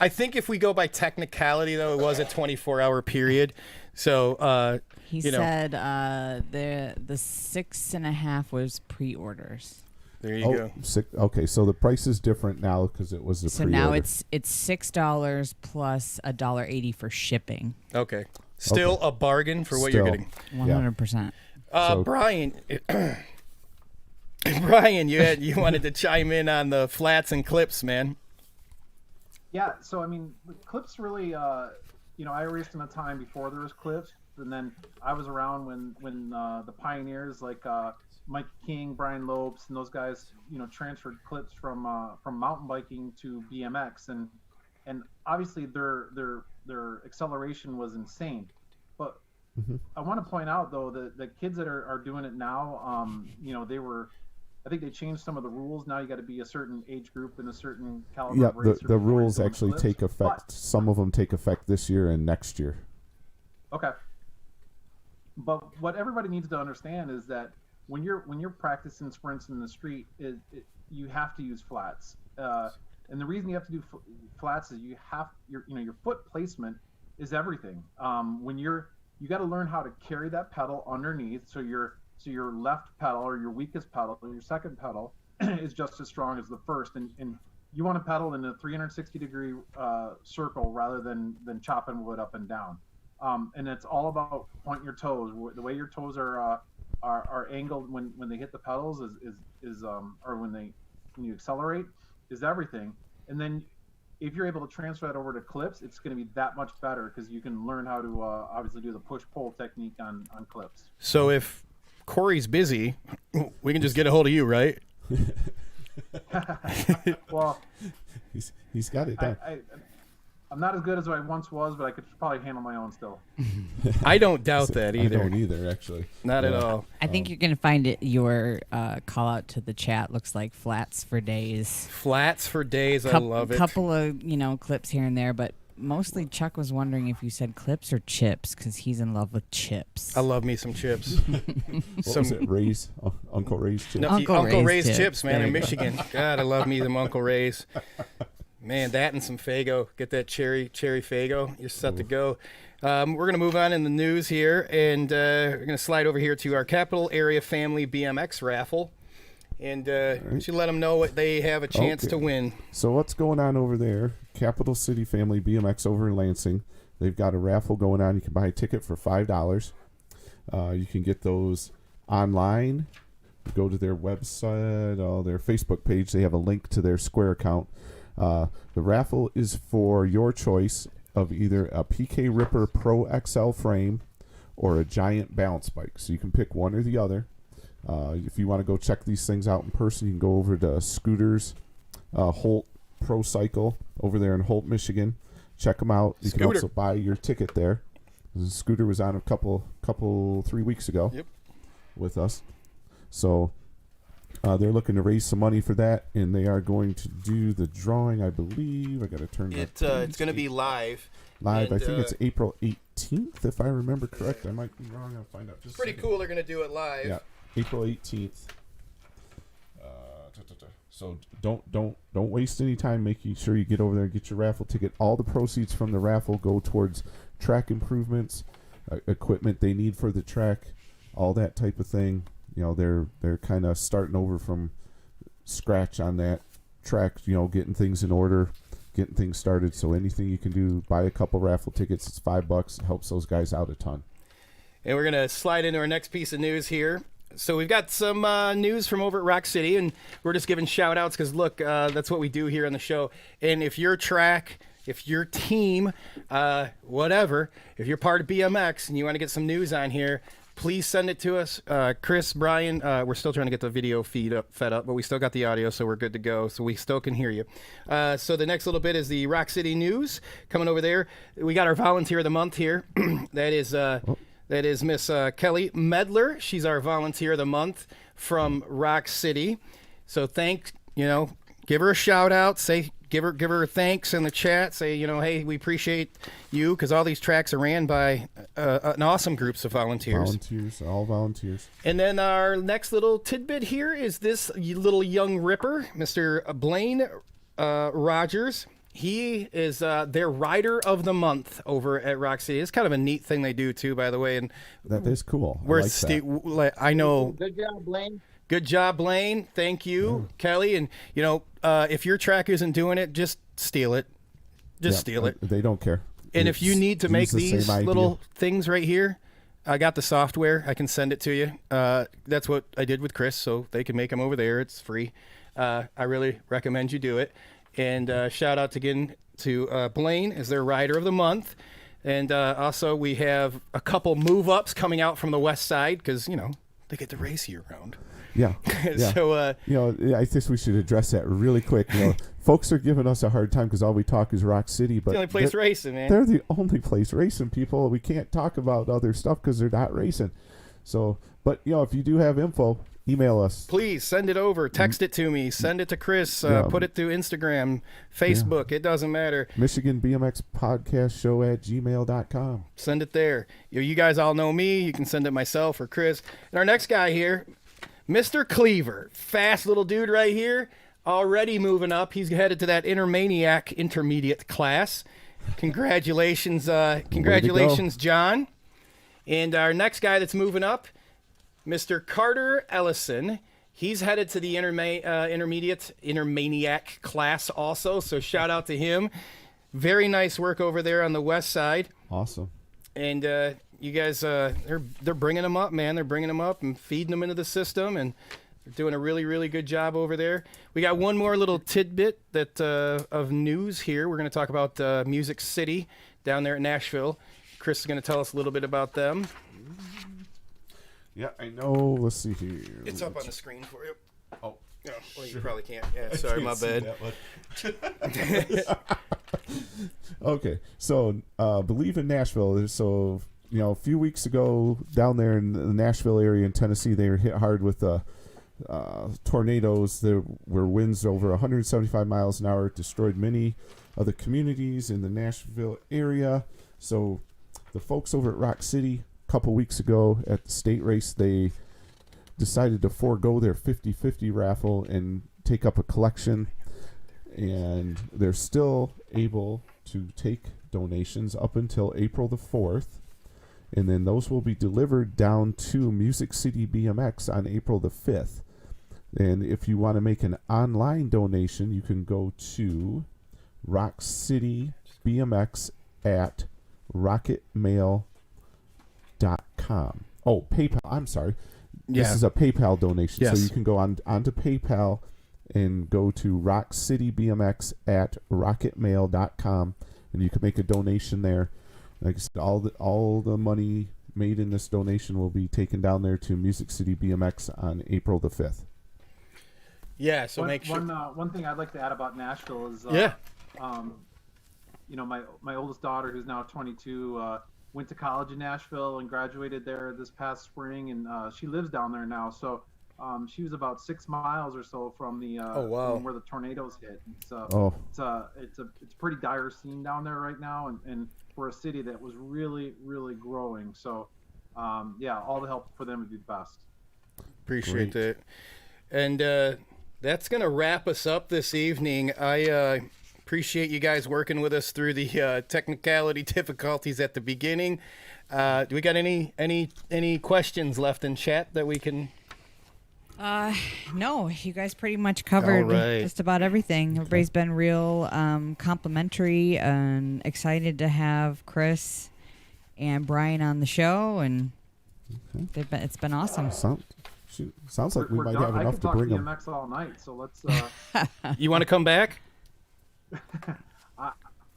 think if we go by technicality, though, it was a 24-hour period. So he said the 6.5 was pre-orders. There you go. Okay, so the price is different now because it was the so pre-order. now it's $6 plus $1.80 for shipping. Okay, still a bargain for what you're getting. 100%. Brian, Brian, you wanted to chime in on the flats and clips, man. Yeah, so I mean, clips really, I raced in a time before there was clips, and then I was around when the pioneers like Mike King, Brian Lopes, and those guys, transferred clips from mountain biking to BMX, and obviously their acceleration was insane. But I want to point out though that the kids that are doing it now, I think they changed some of the rules. Now you got to be a certain age group and a certain caliber. Yeah, of racer the before rules you're doing actually clips. take effect. Some of them take effect this year and next year. Okay. But what everybody needs to understand is that when you're practicing sprints in the street, you have to use flats. And the reason you have to do flats is your foot placement is everything. When you got to learn how to carry that pedal underneath, so your left pedal or your weakest pedal or your second pedal is just as strong as the first, and you want to pedal in a 360-degree circle rather than chopping wood up and down. And it's all about pointing your toes. The way your toes are angled when they hit the pedals is or when you accelerate is everything. And then if you're able to transfer that over to clips, it's going to be that much better because you can learn how to obviously do the push-pull technique on clips. So if Corey's busy, we can just get a hold of you, right? Well, he's got it done. I'm not as good as I once was, but I could probably handle my own still. I don't doubt that either. I don't either, actually. Not at all. I think you're going to find it. Your call out to the chat looks like flats for days. Flats for days. I love it. Couple of clips here and there, but mostly Chuck was wondering if you said clips or chips because he's in love with chips. I love me some chips. What was it? Ray's? Uncle Ray's chips? No, Uncle Ray's chips, man, There in you go. Michigan. God, I love me them Uncle Ray's. Man, that and some Faygo. Get that cherry Faygo. You're set to go. We're going to move on in the news here, and we're going to slide over here to our Capital Area Family BMX raffle. And we should let them know what they have a chance to win. So what's going on over there? Capital City Family BMX over in Lansing. They've got a raffle going on. You can buy a ticket for $5. You can get those online. Go to their website, their Facebook page. They have a link to their Square account. The raffle is for your choice of either a PK Ripper Pro XL frame or a giant balance bike. So you can pick one or the other. If you want to go check these things out in person, you can go over to Scooters Holt Pro Cycle over there in Holt, Michigan. Check them out. You can also buy your ticket there. The Scooter was on a couple 3 weeks ago with us. So they're looking to raise some money for that, and they are going to do the drawing, I believe. I got to turn It's going to be live. Live. And, I think it's April 18th, if I remember correct. I might be wrong. I'll find out. It's pretty cool. They're going to do it live. Yeah, April 18th. So don't waste any time making sure you get over there and get your raffle ticket. All the proceeds from the raffle go towards track improvements, equipment they need for the track, all that type of thing. They're kind of starting over from scratch on that track, getting things in order, getting things started. So anything you can do, buy a couple raffle tickets. It's $5. It helps those guys out a ton. And we're going to slide into our next piece of news here. So we've got some news from over at Rock City, and we're just giving shout-outs because, look, that's what we do here on the show. And if your track, if your team, whatever, if you're part of BMX and you want to get some news on here, please send it to us. Chris, Brian, we're still trying to get the video fed up, but we still got the audio, so we're good to go. So we still can hear you. So the next little bit is the Rock City news coming over there. We got our volunteer of the month here. That is Miss Kelly Medler. She's our volunteer of the month from Rock City. So give her a shout out. Give her thanks in the chat. Say, hey, we appreciate you, because all these tracks are ran by an awesome groups of volunteers. All volunteers. And then our next little tidbit here is this little young ripper, Mr. Blaine Rogers. He is their rider of the month over at Rock City. It's kind of a neat thing they do too, by the way. And that is cool. I know. Good job, Blaine. Good job, Blaine. Thank you, Kelly. And if your track isn't doing it, just steal it. Steal it. They don't care. And if you need to make these little things right here, I got the software. I can send it to you. That's what I did with Chris, so they can make them over there. It's free. I really recommend you do it. And shout out again to Blaine as their rider of the month. And also we have a couple move-ups coming out from the west side because, they get to race year-round. Yeah. So, I think we should address that really quick. Folks are giving us a hard time because all we talk is Rock City. But the only place racing, man. They're the only place racing, people. We can't talk about other stuff because they're not racing. So, but, if you do have info, email us. Please send it over. Text it to me. Send it to Chris. Put it through Instagram, Facebook. It doesn't matter. michiganbmxpodcastshow @gmail.com. Send it there. You guys all know me. You can send it myself or Chris. And our next guy here, Mr. Cleaver. Fast little dude right here. Already moving up. He's headed to that intermediate class. Congratulations, John. And our next guy that's moving up, Mr. Carter Ellison. He's headed to the Intermaniac class also, so shout out to him. Very nice work over there on the west side. Awesome. And you guys, they're bringing them up, man. They're bringing them up and feeding them into the system, and they're doing a really, really good job over there. We got one more little tidbit that of news here. We're going to talk about Music City down there at Nashville. Chris is going to tell us a little bit about them. Yeah, I know. Let's see here. It's up on the screen for you. Oh. Yeah, well, you probably can't. Yeah, sorry, my bad. Okay, so Believe in Nashville. So, a few weeks ago down there in the Nashville area in Tennessee, they were hit hard with tornadoes. There were winds over 175 miles an hour. It destroyed many other communities in the Nashville area. So the folks over at Rock City a couple weeks ago at the state race, they decided to forego their 50-50 raffle and take up a collection, and they're still able to take donations up until April the 4th, and then those will be delivered down to Music City BMX on April the 5th. And if you want to make an online donation, you can go to Rock City BMX at rocketmail.com. Oh, PayPal. I'm sorry. This is a PayPal donation. Yes. So you can go onto PayPal and go to rockcitybmx at rocketmail.com, and you can make a donation there. Like I said, all the money made in this donation will be taken down there to Music City BMX on April the 5th. Yeah, so make sure. One thing I'd like to add about Nashville is, my oldest daughter, who's now 22, went to college in Nashville and graduated there this past spring, and she lives down there now. So she was about 6 miles or so from the from where the tornadoes hit. It's a pretty dire scene down there right now, and for a city that was really, really growing. So all the help for them would be best. Appreciate that. And that's going to wrap us up this evening. I appreciate you guys working with us through the technicality difficulties at the beginning. Do we got any questions left in chat that we can? No, you guys pretty much covered just about everything. Everybody's been real complimentary and excited to have Chris and Brian on the show, and it's been awesome. Sounds like we might have enough to bring them. I could talk BMX all night, so let's. You want to come back?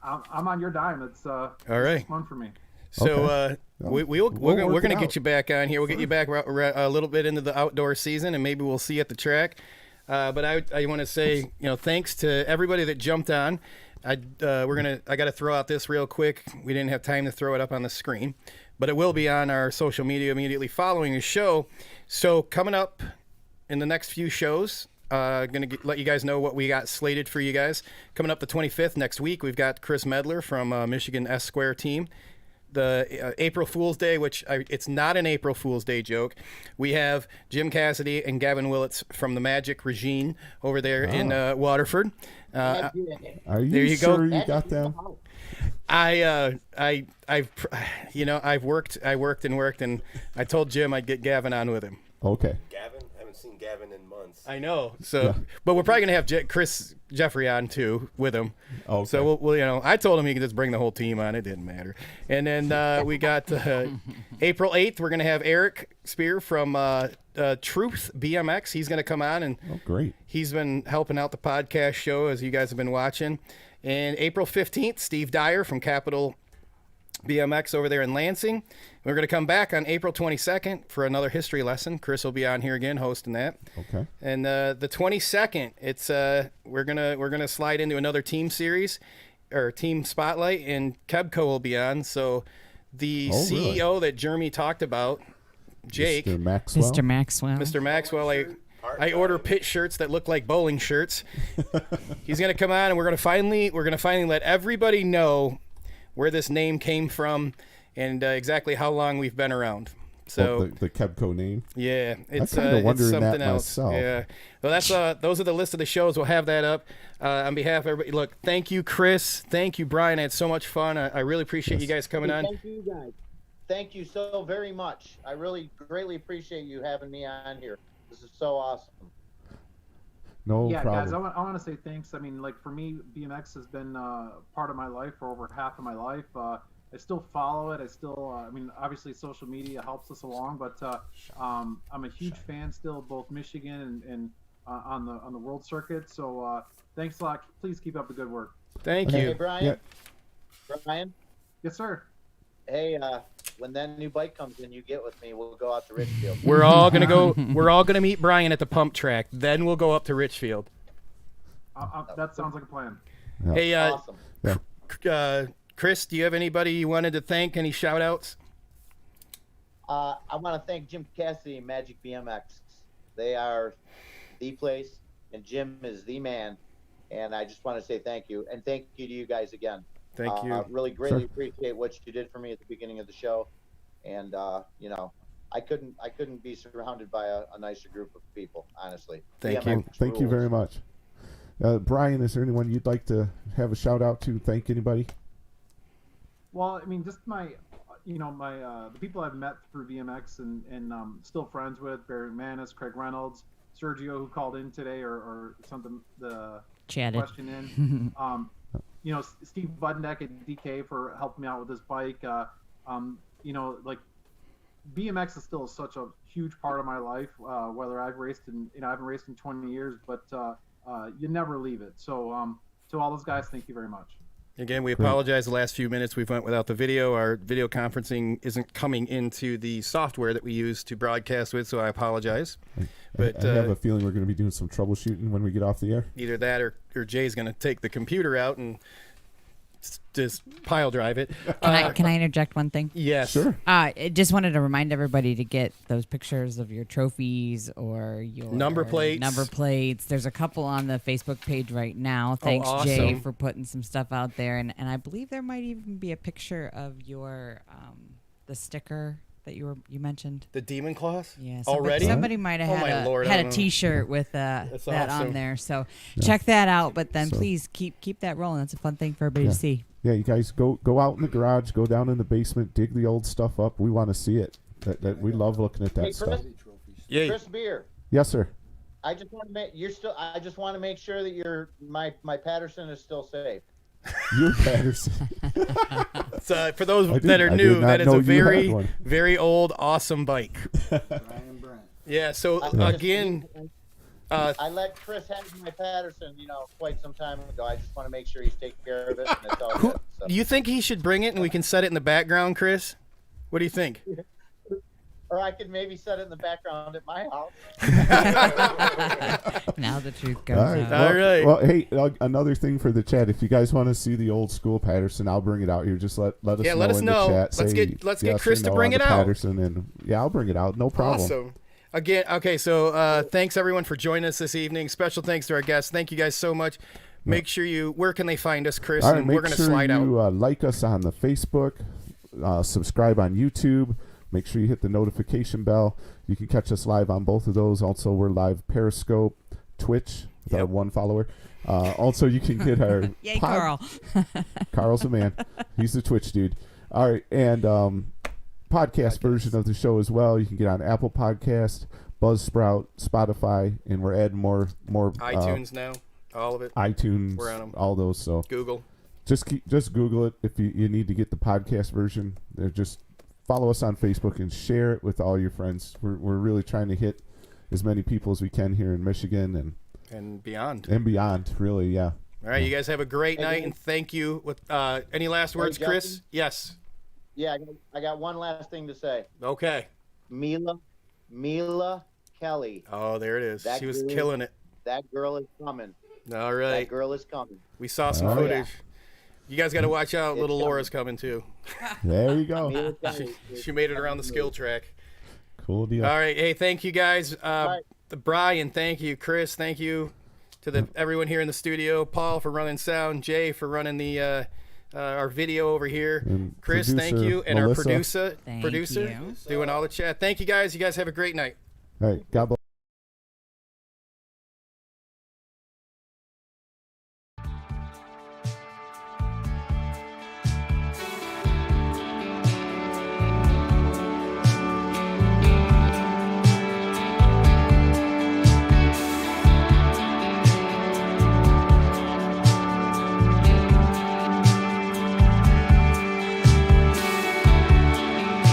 I'm on your dime. It's all right. Fun for me. So we're going to get you back on here. We'll get you back a little bit into the outdoor season, and maybe we'll see you at the track. But I want to say, thanks to everybody that jumped on. I got to throw out this real quick. We didn't have time to throw it up on the screen, but it will be on our social media immediately following the show. So coming up in the next few shows, going to let you guys know what we got slated for you guys. Coming up the 25th next week, we've got Chris Medler from Michigan S Square team. The April Fool's Day, which it's not an April Fool's Day joke. We have Jim Cassidy and Gavin Willits from the Magic Regime over there in Waterford. Are you sure you got them? I've worked and worked, and I told Jim I'd get Gavin on with him. Okay. Gavin? I haven't seen Gavin in months. I know. So, but we're probably gonna have Chris Jeffrey on too with him. Okay. So we'll I told him he could just bring the whole team on. It didn't matter. And then we got April 8th. We're gonna have Eric Spear from Truth BMX. He's gonna come on, and great. He's been helping out the podcast show as you guys have been watching. And April 15th, Steve Dyer from Capital BMX over there in Lansing. We're going to come back on April 22nd for another history lesson. Chris will be on here again hosting that. Okay. And the 22nd, it's we're gonna slide into another team series or team spotlight, and KBCo will be on. So the CEO that Jeremy talked about, Jake, Mr. Maxwell, I order pit shirts that look like bowling shirts. He's gonna come on, and we're gonna finally let everybody know where this name came from and exactly how long we've been around. So the KBCo name. Yeah, it's I'm wondering something that else. myself. Yeah, well, that's those are the list of the shows. We'll have that up on behalf of everybody. Look, thank you, Chris. Thank you, Brian. I had so much fun. I really appreciate you guys coming on. Thank you, guys. Thank you so very much. I really greatly appreciate you having me on here. This is so awesome. No yeah, problem. guys, I want to say thanks. I mean, like for me, BMX has been part of my life for over half of my life. I still follow it. I still, I mean, obviously social media helps us along, but I'm a huge fan still of both Michigan and on the world circuit. So thanks a lot. Please keep up the good work. Thank Hey, you. Brian. Yeah. Brian. Yes, sir. Hey, when that new bike comes in, you get with me. We'll go out to Richfield. We're all gonna go. We're all gonna meet Brian at the pump track. Then we'll go up to Richfield. That sounds like a plan. Yeah. Hey, Awesome. Chris, do you have anybody you wanted to thank? Any shout outs? I want to thank Jim Cassidy and Magic BMX. They are the place, and Jim is the man. And I just want to say thank you, and thank you to you guys again. Thank you. Really greatly appreciate what you did for me at the beginning of the show, and you know, I couldn't be surrounded by a nicer group of people, honestly. Thank BMX you. Thank you rules. very much. Brian, is there anyone you'd like to have a shout out to? Thank anybody? Well, I mean, just my, the people I've met through BMX and still friends with, Barry McManus, Craig Reynolds, Sergio, who called in today or something, the Chatted. question in. Steve Budnick at DK for helping me out with this bike. Like BMX is still such a huge part of my life. Whether I've raced I haven't raced in 20 years, but you never leave it. So to all those guys, thank you very much. Again, we apologize the last few minutes we've went without the video. Our video conferencing isn't coming into the software that we use to broadcast with, so I apologize. But I have a feeling we're going to be doing some troubleshooting when we get off the air. Either that or Jay's going to take the computer out and just pile drive it. Can I interject one thing? Yes. Sure. I just wanted to remind everybody to get those pictures of your trophies or your Number plates. Number plates. There's a couple on the Facebook page right now. Thanks, awesome. Jay, for putting some stuff out there. And I believe there might even be a picture of your the sticker that you mentioned. The Demon Claws? Yeah. Somebody might Oh, have my had Lord, I a don't know. T-shirt with that awesome. on there. So check that out. But then So- please keep that rolling. That's a fun thing for everybody to see. Yeah, you guys go out in the garage, go down in the basement, dig the old stuff up. We want to see it. That we love looking at that Hey, stuff. Yeah. Chris Beer. Yes, sir. I just want to make sure that my Patterson is still safe. You're Patterson. So for those I that are did new, not that is know a you very, had one. very old, awesome bike. Brian Brent. Yeah. So I again, I let Chris have my Patterson, quite some time ago. I just want to make sure he's taking care of it, and it's all good. So. do you think he should bring it and we can set it in the background, Chris? What do you think? Or I could maybe set it in the background at my house. Now the truth goes All right. out. All right. Well, hey, another thing for the chat. If you guys want to see the old school Patterson, I'll bring it out here. Just let us Yeah, know let us in know. the chat. Let's Say get yes Chris or to no bring on it the out. Patterson, and yeah, I'll bring it out. No problem. Awesome. Again, okay, so thanks everyone for joining us this evening. Special thanks to our guests. Thank you guys so much. Make sure where can they find us, Chris? All right, And make we're going to sure slide you out. like us on the Facebook, subscribe on YouTube. Make sure you hit the notification bell. You can catch us live on both of those. Also, we're live Periscope, Twitch with our one follower. Also, you can get our Yay, Carl. Carl's the man. He's the Twitch dude. All right, and podcast version of the show as well. You can get on Apple Podcast, Buzzsprout, Spotify, and we're adding more iTunes now, all of it. iTunes, We're on 'em. all those. So Google. just Google it if you need to get the podcast version. Just follow us on Facebook and share it with all your friends. We're really trying to hit as many people as we can here in Michigan And beyond. and beyond. Really, yeah. All right, you guys have a great Hey, night, man. and thank you. With any last words, Justin? Chris? Yes. Yeah, I got one last thing to say. Okay. Mila Kelly. Oh, there it is. That She was girl- killing it. That girl is coming. All That right. girl is coming. We saw some Oh, footage. yeah. You guys got to watch out. It's Little coming. Laura's coming too. There you go. Mila Kelly is She made it around the coming. skill track. Cool deal. All right. Hey, thank you guys. right. Brian, thank you. Chris, thank you to everyone here in the studio. Paul for running sound. Jay for running the our video over here. And Chris, thank you. And Melissa. our producer Thank doing all the chat. Thank you guys. You guys have a great night. All right. God bless.